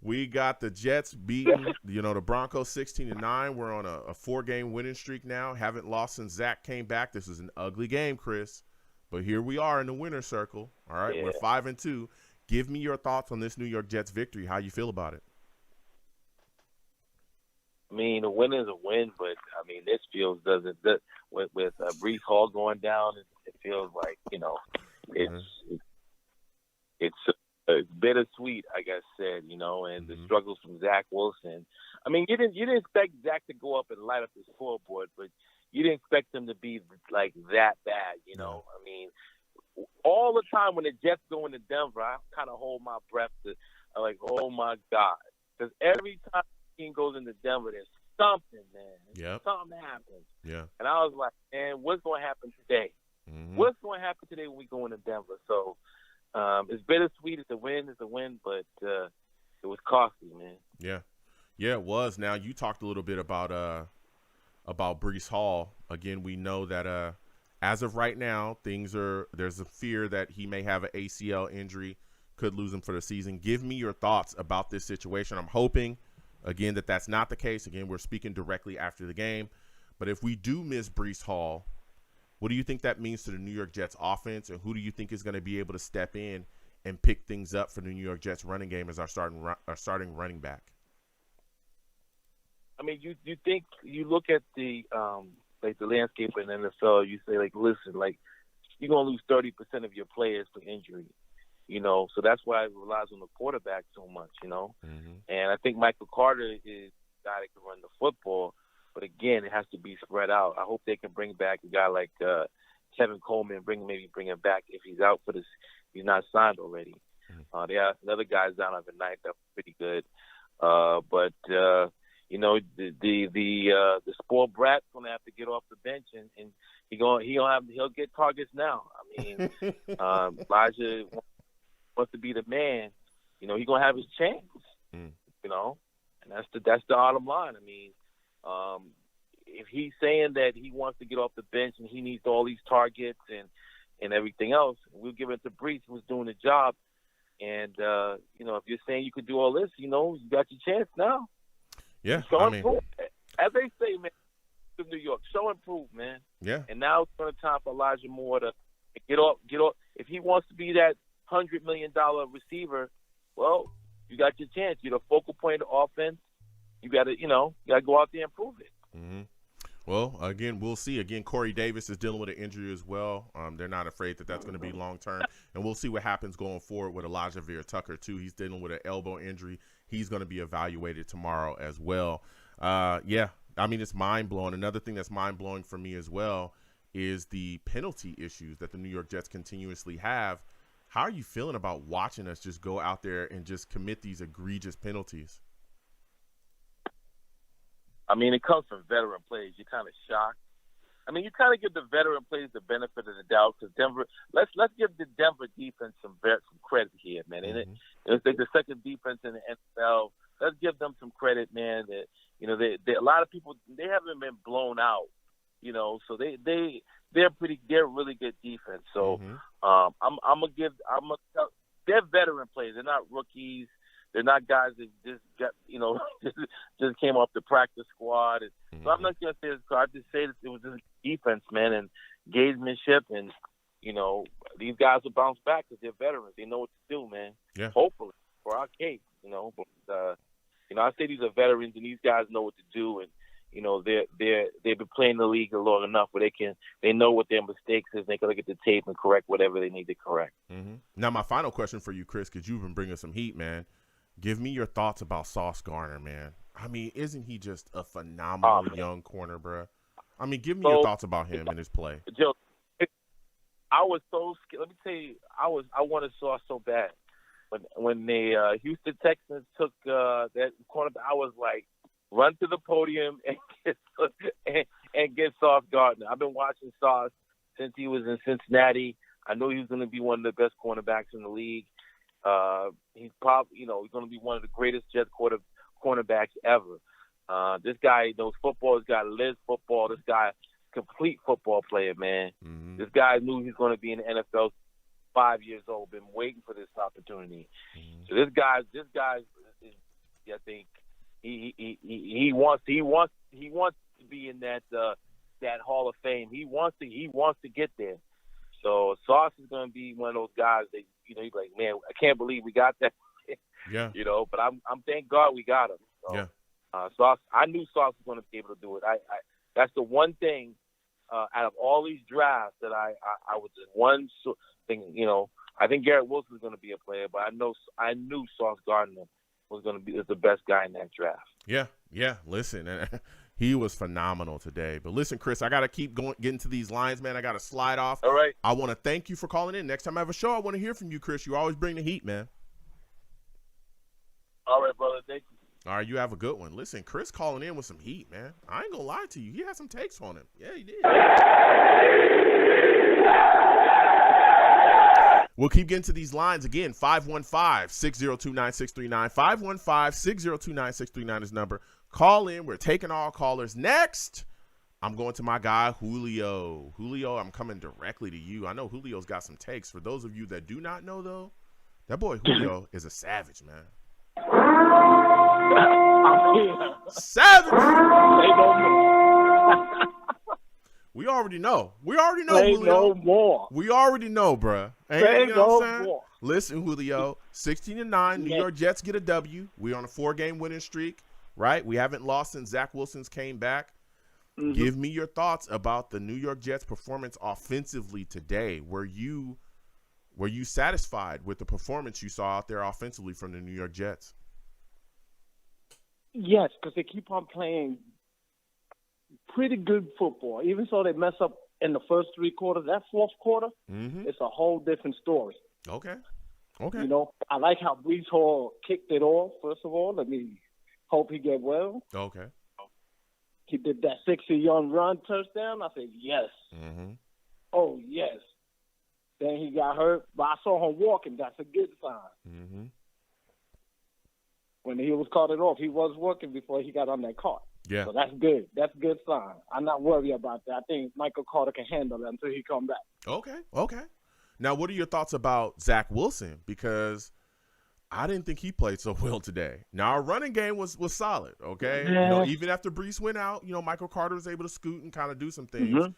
we got the Jets beating, the Broncos 16-9. We're on a 4-game winning streak now. Haven't lost since Zach came back. This is an ugly game, Chris. But here we are in the winner's circle. All right, We're 5-2. Give me your thoughts on this New York Jets victory. How you feel about it? I mean, a win is a win, but I mean, this feels with Brees Hall going down. It feels like it's bittersweet, I guess said, and the struggles from Zach Wilson. I mean, you didn't expect Zach to go up and light up the scoreboard, but you didn't expect him to be like that bad. I mean, all the time when the Jets go into Denver, I kind of hold my breath I'm like, oh my God, because every time the team goes into Denver, there's something, man. Yep. Something happens. Yeah. And I was like, man, what's going to happen today? Mm-hmm. What's going to happen today when we go into Denver? So it's bittersweet. It's a win, but it was costly, man. Yeah. Yeah, it was. Now, you talked a little bit about about Breece Hall. Again, we know that as of right now, there's a fear that he may have an ACL injury, could lose him for the season. Give me your thoughts about this situation. I'm hoping, again, that that's not the case. Again, we're speaking directly after the game. But if we do miss Breece Hall, what do you think that means to the New York Jets offense, and who do you think is going to be able to step in and pick things up for the New York Jets running game as our starting running back? I mean, you think you look at the like the landscape in the NFL, you say like, listen, like you're gonna lose 30% of your players for injury, so that's why it relies on the quarterback so much, Mm-hmm. And I think Michael Carter is a guy that can run the football, but again, it has to be spread out. I hope they can bring back a guy like Kevin Coleman, bring him back if he's out for this. He's not signed already. Mm-hmm. There are another guys down on the ninth that's pretty good, but. The spoiled brat's gonna have to get off the bench, and he'll get targets now. I mean, Elijah wants to be the man. He's gonna have his chance. And that's the bottom line. I mean, if he's saying that he wants to get off the bench and he needs all these targets and everything else, we'll give it to Breece, who's doing the job. And if you're saying you could do all this, you got your chance now. Yeah, show and prove. As they say, man, to New York, show and prove, man. Yeah. And now it's going to time for Elijah Moore to get off. If he wants to be that $100 million receiver, well, you got your chance. You're the focal point of offense. You got to, go out there and prove it. Mm-hmm. Well, again, we'll see. Again, Corey Davis is dealing with an injury as well. They're not afraid that that's going to be long-term. And we'll see what happens going forward with Elijah Vera-Tucker, too. He's dealing with an elbow injury. He's going to be evaluated tomorrow as well. Yeah, I mean, it's mind-blowing. Another thing that's mind-blowing for me as well is the penalty issues that the New York Jets continuously have. How are you feeling about watching us just go out there and just commit these egregious penalties? I mean, it comes from veteran players. You're kind of shocked. I mean, you kind of give the veteran players the benefit of the doubt because Denver. Let's give the Denver defense some credit here, man. Mm-hmm. It's like the second defense in the NFL. Let's give them some credit, man. That they a lot of people they haven't been blown out, so they're really good defense. So they're veteran players. They're not rookies. They're not guys that just got, just came off the practice squad. So I'm not going to say this. I just say that it was just defense, man, and gamesmanship, and these guys will bounce back because they're veterans. They know what to do, man. Yeah. Hopefully, for our case, But I say these are veterans, and these guys know what to do, and they've been playing the league long enough where they know what their mistakes is. They can look at the tape and correct whatever they need to correct. Mm-hmm. Now, my final question for you, Chris, because you've been bringing some heat, man. Give me your thoughts about Sauce Gardner, man. I mean, isn't he just a phenomenal young corner, bro? I mean, give me your thoughts about him and his play. Joe, I was so scared. Let me tell you, I wanted Sauce so bad. When the Houston Texans took that cornerback, I was like, run to the podium and get Sauce Gardner. I've been watching Sauce since he was in Cincinnati. I knew he was going to be one of the best cornerbacks in the league. He's probably, he's going to be one of the greatest Jets cornerbacks ever. This guy knows football. This guy lives football. This guy, complete football player, man. Mm-hmm. This guy knew he was going to be in the NFL. 5 years old, been waiting for this opportunity. Mm-hmm. So this guy, I think he wants to be in that Hall of Fame. He wants to get there. So Sauce is going to be one of those guys that he's like, man, I can't believe we got that. Yeah. But I'm thank God we got him. So, yeah. Sauce, I knew Sauce was going to be able to do it. I that's the one thing out of all these drafts that I was just one thing. I think Garrett Wilson is going to be a player, but I knew Sauce Gardner was going to be the best guy in that draft. Yeah. Listen, he was phenomenal today. But listen, Chris, I got to keep getting to these lines, man. I got to slide off. All right. I want to thank you for calling in. Next time I have a show, I want to hear from you, Chris. You always bring the heat, man. All right, brother. Thank you. All right, you have a good one. Listen, Chris calling in with some heat, man. I ain't going to lie to you. He had some takes on him. Yeah, he did. We'll keep getting to these lines again. 515-602-9639. 515-602-9639 is number. Call in. We're taking all callers. Next, I'm going to my guy, Julio. Julio, I'm coming directly to you. I know Julio's got some takes. For those of you that do not know, though, that boy Julio is a savage, man. Savage! We already know. We already know, Say Julio. no more. We already know, bruh. Say You know what I'm no saying? more. Listen, Julio, 16-9, New York Jets get a W. We're on a 4-game winning streak, right? We haven't lost since Zach Wilson's came back. Mm-hmm. Give me your thoughts about the New York Jets' performance offensively today. Were you satisfied with the performance you saw out there offensively from the New York Jets? Yes, because they keep on playing pretty good football. Even so they mess up in the first 3 quarters, that fourth quarter, it's a whole different story. Okay. You know, I like how Brees Hall kicked it off, first of all. Let me hope he get well. Okay. He did that 60-yard run touchdown. I said, yes. Mm-hmm. Oh, yes. Then he got hurt, but I saw him walking. That's a good sign. Mm-hmm. When he was caught it off, he was working before he got on that cart. Yeah. So that's good. That's a good sign. I'm not worried about that. I think Michael Carter can handle it until he come back. Okay. Now, what are your thoughts about Zach Wilson? Because I didn't think he played so well today. Now, our running game was solid, okay? Yeah. You know, even after Brees went out, you know, Michael Carter was able to scoot and kind of do some things. Mm-hmm.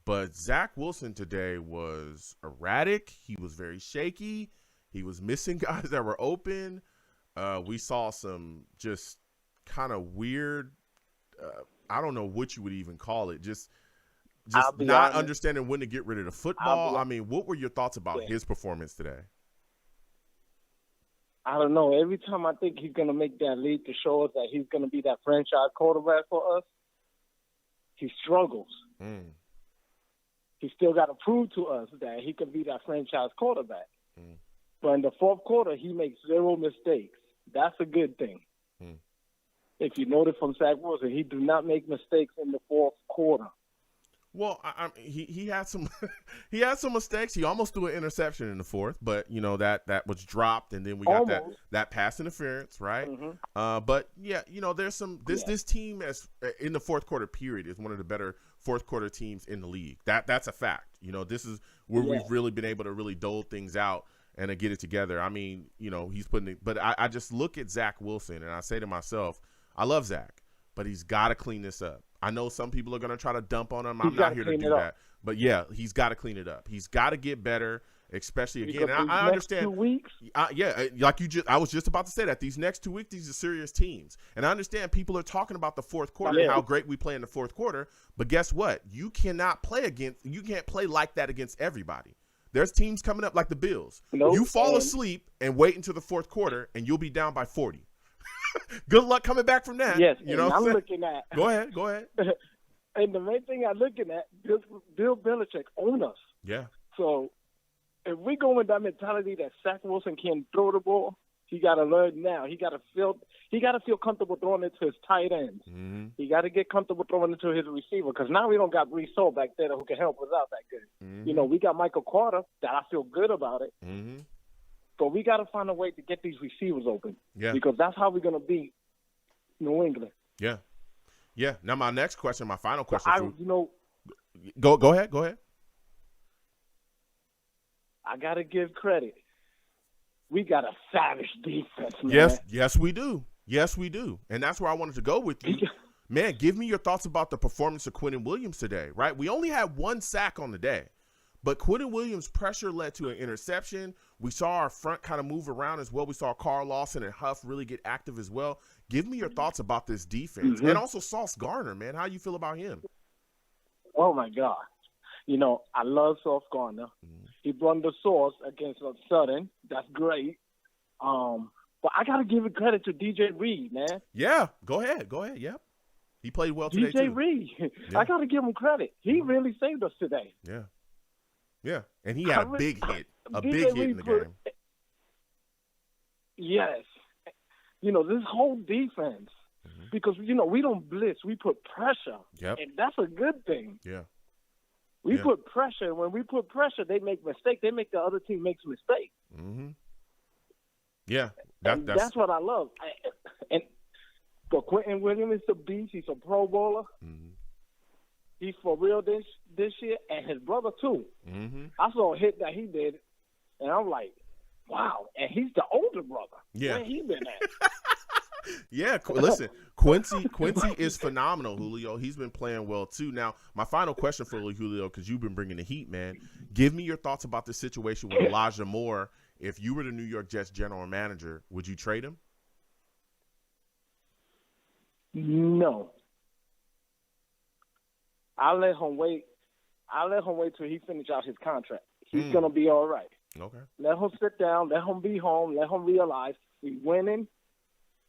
But Zach Wilson today was erratic. He was very shaky. He was missing guys that were open. We saw some just kind of weird, I don't know what you would even call it, just not understanding when to get rid of the football. I mean, what were your thoughts about his performance today? I don't know. Every time I think he's going to make that leap to show us that he's going to be that franchise quarterback for us, he struggles. He still got to prove to us that he can be that franchise quarterback. But in the fourth quarter, he makes 0 mistakes. That's a good thing. If you notice from Zach Wilson, he do not make mistakes in the fourth quarter. Well, he had some he had some mistakes. He almost threw an interception in the fourth, but you know that was dropped, and then we got that pass interference, right? But yeah, you know, there's some this team as in the fourth quarter period is one of the better fourth quarter teams in the league. That's a fact. You know, this is where we've really been able to really dole things out and to get it together. I mean, you know, he's putting it, but I just look at Zach Wilson and I say to myself, I love Zach, but he's got to clean this up. I know some people are going to try to dump on him. I'm not here to do that. But, yeah, he's got to clean it up. He's got to get better, especially again. And I understand. 2 weeks? I was just about to say that. These next 2 weeks, these are serious teams. And I understand people are talking about the fourth quarter and how great we play in the fourth quarter. But guess what? You can't play like that against everybody. There's teams coming up like the Bills. You fall asleep and wait until the fourth quarter, and you'll be down by 40. Good luck coming back from that. Yes, you know I'm looking at. Go ahead. And the main thing I'm looking at, Bill Belichick own us. Yeah. So if we go with that mentality that Zach Wilson can throw the ball, he got to learn now. He got to feel comfortable throwing it to his tight ends. He got to get comfortable throwing it to his receiver because now we don't got Brees Hall back there who can help us out that good. You know, we got Michael Carter that I feel good about it. But we got to find a way to get these receivers open. Yeah. Because that's how we're going to beat New England. Yeah. Yeah. Now my next question, my final question. Go ahead. I got to give credit. We got a savage defense, man. Yes, we do. And that's where I wanted to go with you. Man, give me your thoughts about the performance of Quinnen Williams today, right? We only had 1 sack on the day. But Quinnen Williams' pressure led to an interception. We saw our front kind of move around as well. We saw Carl Lawson and Huff really get active as well. Give me your thoughts about this defense. And also Sauce Gardner, man. How you feel about him? Oh, my God. You know, I love Sauce Gardner. He brought the sauce against Sutton. That's great. But I got to give it credit to DJ Reed, man. Yeah, go ahead. Yep. He played well today, too. DJ Reed. I got to give him credit. He really saved us today. Yeah, and he had a big hit in the game. Yes. You know, this whole defense, because, you know, we don't blitz. We put pressure. Yep. And that's a good thing. Yeah. We put pressure. When we put pressure, they make mistakes. They make the other team make mistakes. Yeah. That's what I love. But Quinnen Williams is a beast. He's a Pro Bowler. He's for real this year, and his brother too. Mm-hmm. I saw a hit that he did, and I'm like, wow. And he's the older brother. Yeah. Where he been at? Yeah, listen, Quincy is phenomenal, Julio. He's been playing well, too. Now, my final question for Julio, because you've been bringing the heat, man. Give me your thoughts about this situation with Elijah Moore. If you were the New York Jets general manager, would you trade him? No. I'll let him wait till he finishes out his contract. He's going to be all right. Okay. Let him sit down. Let him be home. Let him realize he's winning.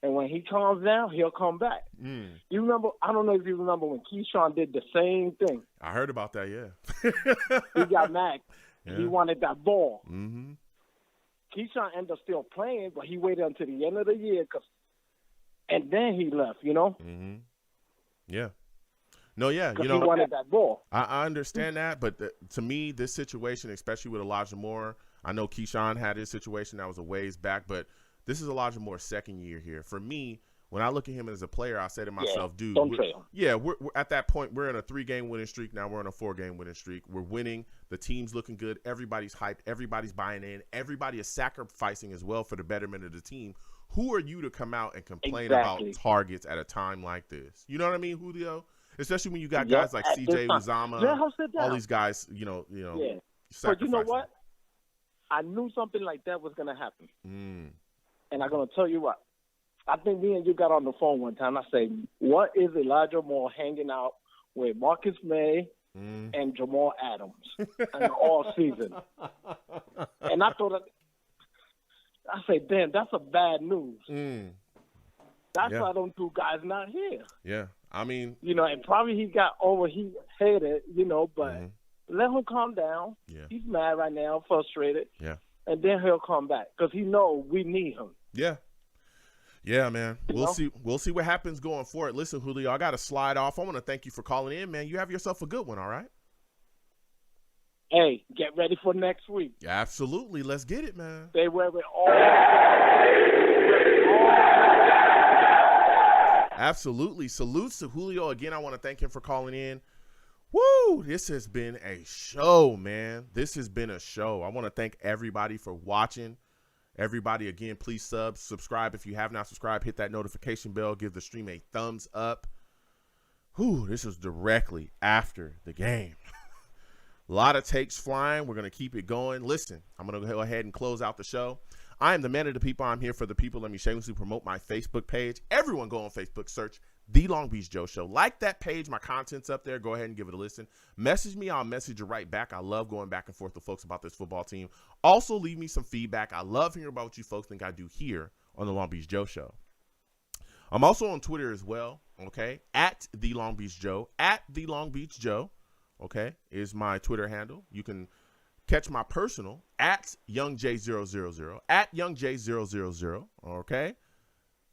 And when he calms down, he'll come back. You remember? I don't know if you remember when Keyshawn did the same thing. I heard about that, yeah. He got mad. Yeah. He wanted that ball. Mm-hmm. Keyshawn ended up still playing, but he waited until the end of the year, and then he left, you know? Mm-hmm. Yeah. No, yeah. Because he wanted that ball. I understand that, but to me, this situation, especially with Elijah Moore, I know Keyshawn had his situation that was a ways back, but this is Elijah Moore's second year here. For me, when I look at him as a player, I say to myself, dude, don't trade him. Yeah, we're at that point. We're in a 3-game winning streak. Now we're on a 4-game winning streak. We're winning. The team's looking good. Everybody's hyped. Everybody's buying in. Everybody is sacrificing as well for the betterment of the team. Who are you to come out and complain about targets at a time like this? You know what I mean, Julio? Especially when you got guys like C.J. Uzomah, all these guys, you know. Yeah. But you know what? I knew something like that was going to happen. And I'm going to tell you what. I think me and you got on the phone one time. I said, what is Elijah Moore hanging out with Marcus May and Jamal Adams all season? And I thought, I said, damn, that's a bad news. That's why them two guys not here. Yeah, I mean. You know, and probably he got overheated, you know, but let him calm down. Yeah. He's mad right now, frustrated. Yeah. And then he'll come back because he knows we need him. Yeah. Yeah, man. We'll see. We'll see what happens going forward. Listen, Julio, I got to slide off. I want to thank you for calling in, man. You have yourself a good one, all right? Hey, get ready for next week. Yeah, absolutely. Let's get it, man. They wear it all. Absolutely. Salutes to Julio. Again, I want to thank him for calling in. Woo! This has been a show, man. This has been a show. I want to thank everybody for watching. Everybody, again, please subscribe if you have not subscribed. Hit that notification bell. Give the stream a thumbs up. Whew, this was directly after the game. A lot of takes flying. We're going to keep it going. Listen, I'm going to go ahead and close out the show. I am the man of the people. I'm here for the people. Let me shamelessly promote my Facebook page. Everyone go on Facebook, search The Long Beach Joe Show. Like that page. My content's up there. Go ahead and give it a listen. Message me. I'll message you right back. I love going back and forth with folks about this football team. Also, leave me some feedback. I love hearing about what you folks think I do here on The Long Beach Joe Show. I'm also on Twitter as well, okay? At The Long Beach Joe. At The Long Beach Joe, okay, is my Twitter handle. You can catch my personal at YoungJ000. At YoungJ000, okay?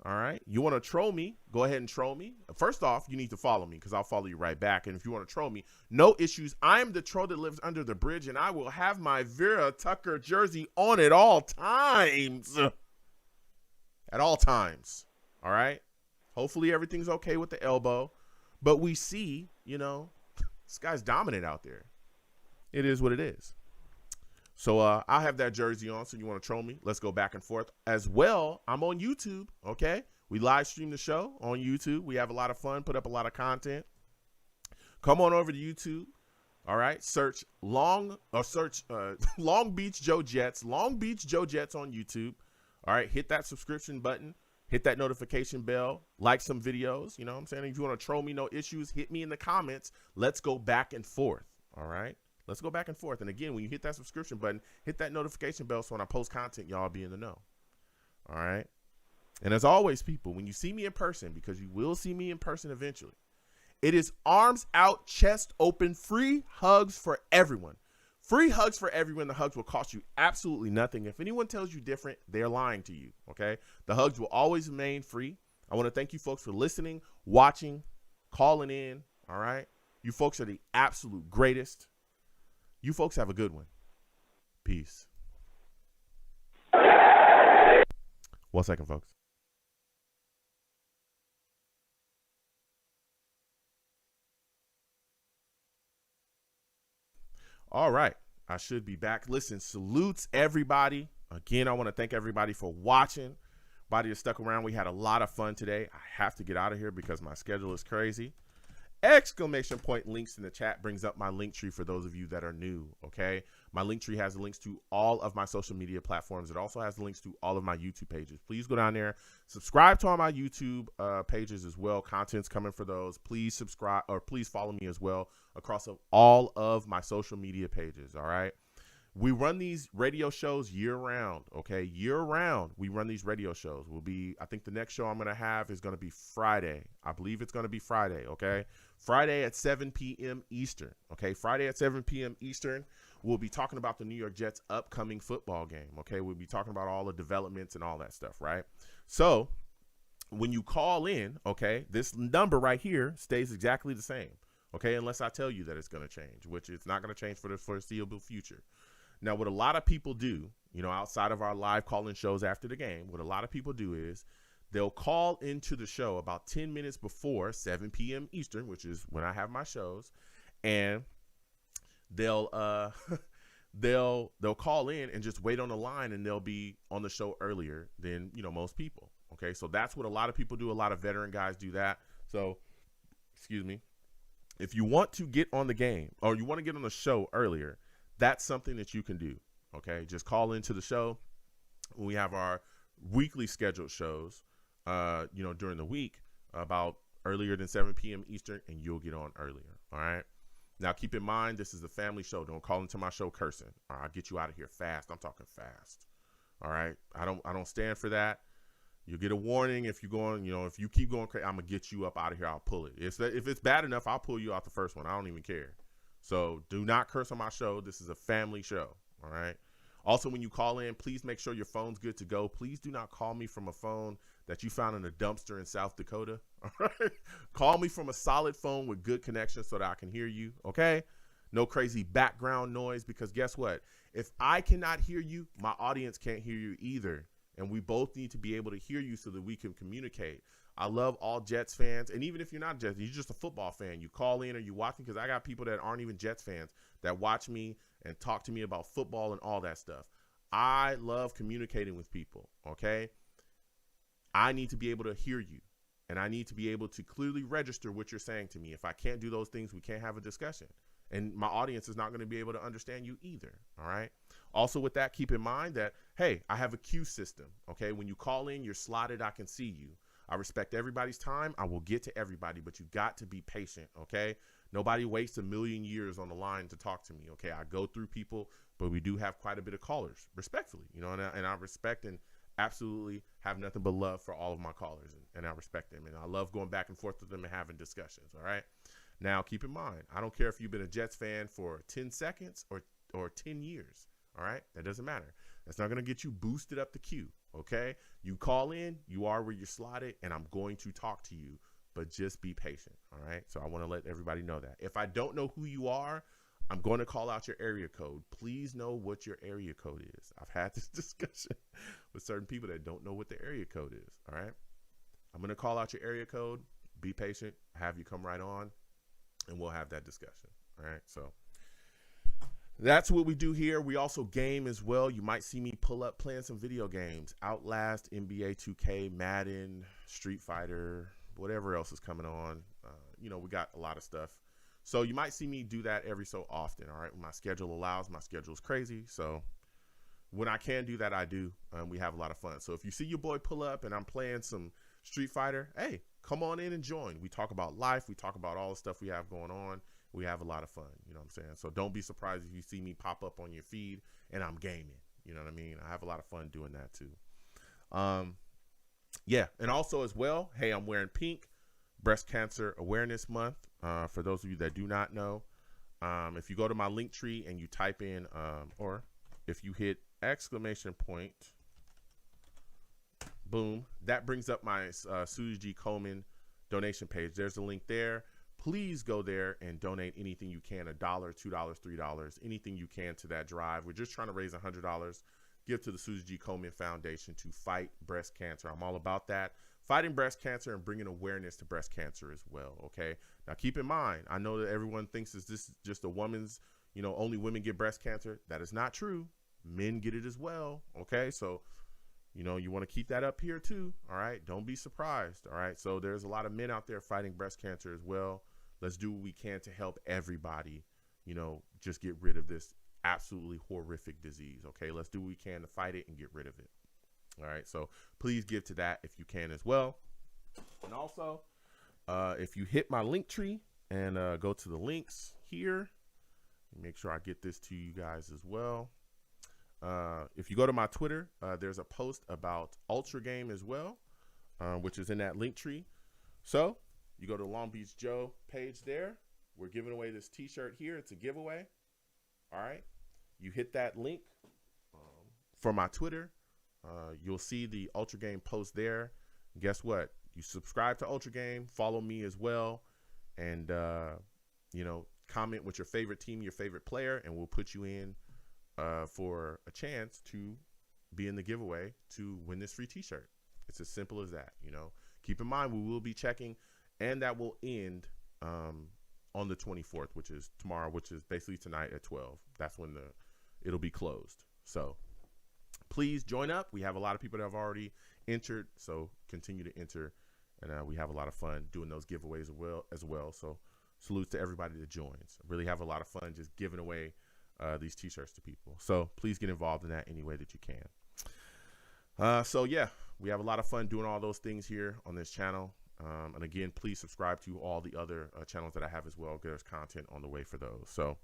All right. You want to troll me? Go ahead and troll me. First off, you need to follow me because I'll follow you right back. And if you want to troll me, no issues. I am the troll that lives under the bridge, and I will have my Vera Tucker jersey on at all times. At all times. All right? Hopefully everything's okay with the elbow. But we see, you know, this guy's dominant out there. It is what it is. So I'll have that jersey on, so you want to troll me, let's go back and forth. As well, I'm on YouTube, okay? We live stream the show on YouTube. We have a lot of fun, put up a lot of content. Come on over to YouTube, all right? Search Long Beach Joe Jets, Long Beach Joe Jets on YouTube, all right? Hit that subscription button. Hit that notification bell. Like some videos, you know what I'm saying? If you want to troll me, no issues, hit me in the comments. Let's go back and forth, all right? Let's go back and forth. And again, when you hit that subscription button, hit that notification bell so when I post content, y'all be in the know. All right? And as always, people, when you see me in person, because you will see me in person eventually, it is arms out, chest open, free hugs for everyone. Free hugs for everyone. The hugs will cost you absolutely nothing. If anyone tells you different, they're lying to you, okay? The hugs will always remain free. I want to thank you folks for listening, watching, calling in, all right? You folks are the absolute greatest. You folks have a good one. Peace. 1 second, folks. All right. I should be back. Listen, salutes everybody. Again, I want to thank everybody for watching. Everybody that stuck around. We had a lot of fun today. I have to get out of here because my schedule is crazy. Exclamation point links in the chat brings up my link tree for those of you that are new, okay? My link tree has the links to all of my social media platforms. It also has the links to all of my YouTube pages. Please go down there, subscribe to all my YouTube pages as well. Content's coming for those. Please subscribe or please follow me as well across all of my social media pages, all right? We run these radio shows year-round, okay? Year-round, we run these radio shows. I think the next show I'm going to have is going to be Friday. I believe it's going to be Friday, okay? Friday at 7 p.m. Eastern, okay? Friday at 7 p.m. Eastern, we'll be talking about the New York Jets' upcoming football game, okay? We'll be talking about all the developments and all that stuff, right? So when you call in, okay, this number right here stays exactly the same, okay? Unless I tell you that it's going to change, which it's not going to change for the foreseeable future. Now, what a lot of people do, outside of our live call-in shows after the game, what a lot of people do is they'll call into the show about 10 minutes before 7 p.m. Eastern, which is when I have my shows, and they'll call in and just wait on the line, and they'll be on the show earlier than most people. Okay, so that's what a lot of people do. A lot of veteran guys do that. So, excuse me, if you want to get on the game or you want to get on the show earlier, that's something that you can do, okay? Just call into the show. We have our weekly scheduled shows, during the week about earlier than 7 p.m. Eastern, and you'll get on earlier, all right? Now, keep in mind, this is a family show. Don't call into my show cursing. All right, I'll get you out of here fast. I'm talking fast, all right? I don't stand for that. You'll get a warning if you're going, if you keep going crazy, I'm going to get you up out of here. I'll pull it. If it's bad enough, I'll pull you out the first one. I don't even care. So do not curse on my show. This is a family show, all right? Also, when you call in, please make sure your phone's good to go. Please do not call me from a phone that you found in a dumpster in South Dakota, all right? Call me from a solid phone with good connection so that I can hear you, okay? No crazy background noise, because guess what? If I cannot hear you, my audience can't hear you either, and we both need to be able to hear you so that we can communicate. I love all Jets fans, and even if you're not Jets, you're just a football fan, you call in or you watch me, because I got people that aren't even Jets fans that watch me and talk to me about football and all that stuff. I love communicating with people, okay? I need to be able to hear you, and I need to be able to clearly register what you're saying to me. If I can't do those things, we can't have a discussion, and my audience is not going to be able to understand you either, all right? Also with that, keep in mind that, hey, I have a queue system, okay? When you call in, you're slotted, I can see you. I respect everybody's time. I will get to everybody, but you got to be patient, okay? Nobody wastes a million years on the line to talk to me, okay? I go through people, but we do have quite a bit of callers, respectfully, and I respect and absolutely have nothing but love for all of my callers, and I respect them, and I love going back and forth with them and having discussions, all right? Now, keep in mind, I don't care if you've been a Jets fan for 10 seconds or 10 years, all right? That doesn't matter. That's not going to get you boosted up the queue, okay? You call in, you are where you're slotted, and I'm going to talk to you, but just be patient, all right? So I want to let everybody know that. If I don't know who you are, I'm going to call out your area code. Please know what your area code is. I've had this discussion with certain people that don't know what the area code is, all right? I'm going to call out your area code. Be patient. Have you come right on, and we'll have that discussion, all right? So that's what we do here. We also game as well. You might see me pull up playing some video games. Outlast, NBA 2K, Madden, Street Fighter, whatever else is coming on. We got a lot of stuff. So you might see me do that every so often, all right? When my schedule allows. My schedule is crazy. So when I can do that, I do. We have a lot of fun. So if you see your boy pull up and I'm playing some Street Fighter, hey, come on in and join. We talk about life. We talk about all the stuff we have going on. We have a lot of fun, you know what I'm saying? So don't be surprised if you see me pop up on your feed and I'm gaming, you know what I mean? I have a lot of fun doing that too. Yeah, and also as well, hey, I'm wearing pink, Breast Cancer Awareness Month. For those of you that do not know, if you go to my link tree and you type in, or if you hit exclamation point, boom, that brings up my Susie G. Komen donation page. There's a link there. Please go there and donate anything you can, $1, $2, $3, anything you can to that drive. We're just trying to raise $100, give to the Susie G. Komen Foundation to fight breast cancer. I'm all about that. Fighting breast cancer and bringing awareness to breast cancer as well, okay? Now, keep in mind, I know that everyone thinks this is just a woman's, only women get breast cancer. That is not true. Men get it as well. Okay. So, you want to keep that up here too. All right. Don't be surprised. All right. So there's a lot of men out there fighting breast cancer as well. Let's do what we can to help everybody, just get rid of this absolutely horrific disease. Okay. Let's do what we can to fight it and get rid of it. All right. So please give to that if you can as well. And also, if you hit my link tree and go to the links here, make sure I get this to you guys as well. If you go to my Twitter, there's a post about Ultra Game as well, which is in that link tree. So you go to Long Beach Joe page there. We're giving away this t-shirt here. It's a giveaway. All right. You hit that link for my Twitter. You'll see the Ultra Game post there. Guess what? You subscribe to Ultra Game, follow me as well, and, comment with your favorite team, your favorite player, and we'll put you in for a chance to be in the giveaway to win this free t-shirt. It's as simple as that. Keep in mind, we will be checking, and that will end on the 24th, which is tomorrow, which is basically tonight at 12. That's when it'll be closed. So please join up. We have a lot of people that have already entered, so continue to enter, and we have a lot of fun doing those giveaways as well. So salutes to everybody that joins. Really have a lot of fun just giving away these t-shirts to people. So please get involved in that any way that you can. So yeah, we have a lot of fun doing all those things here on this channel. And again, please subscribe to all the other channels that I have as well. There's content on the way for those. So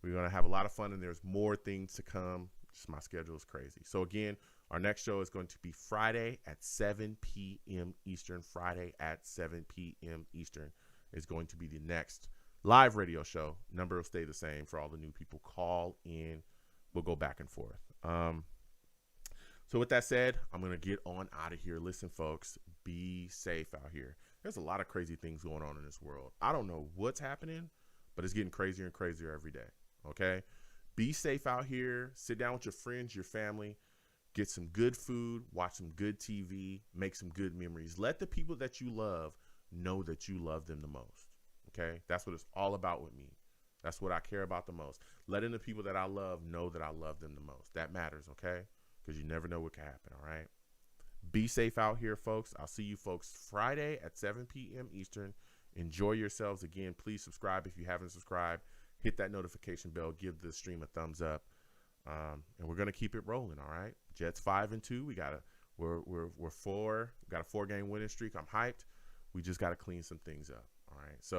we're going to have a lot of fun, and there's more things to come. Just my schedule is crazy. So again, our next show is going to be Friday at 7 p.m. Eastern. Friday at 7 p.m. Eastern is going to be the next live radio show. Number will stay the same for all the new people. Call in. We'll go back and forth. So with that said, I'm going to get on out of here. Listen, folks, be safe out here. There's a lot of crazy things going on in this world. I don't know what's happening, but it's getting crazier and crazier every day. Okay? Be safe out here. Sit down with your friends, your family. Get some good food. Watch some good TV. Make some good memories. Let the people that you love know that you love them the most. Okay? That's what it's all about with me. That's what I care about the most. Letting the people that I love know that I love them the most. That matters, okay? Because you never know what can happen, all right? Be safe out here, folks. I'll see you folks Friday at 7 p.m. Eastern. Enjoy yourselves. Again, please subscribe if you haven't subscribed. Hit that notification bell. Give the stream a thumbs up. And we're gonna keep it rolling, all right? Jets 5-2. We're got a 4-game winning streak. I'm hyped. We just gotta clean some things up. All right. So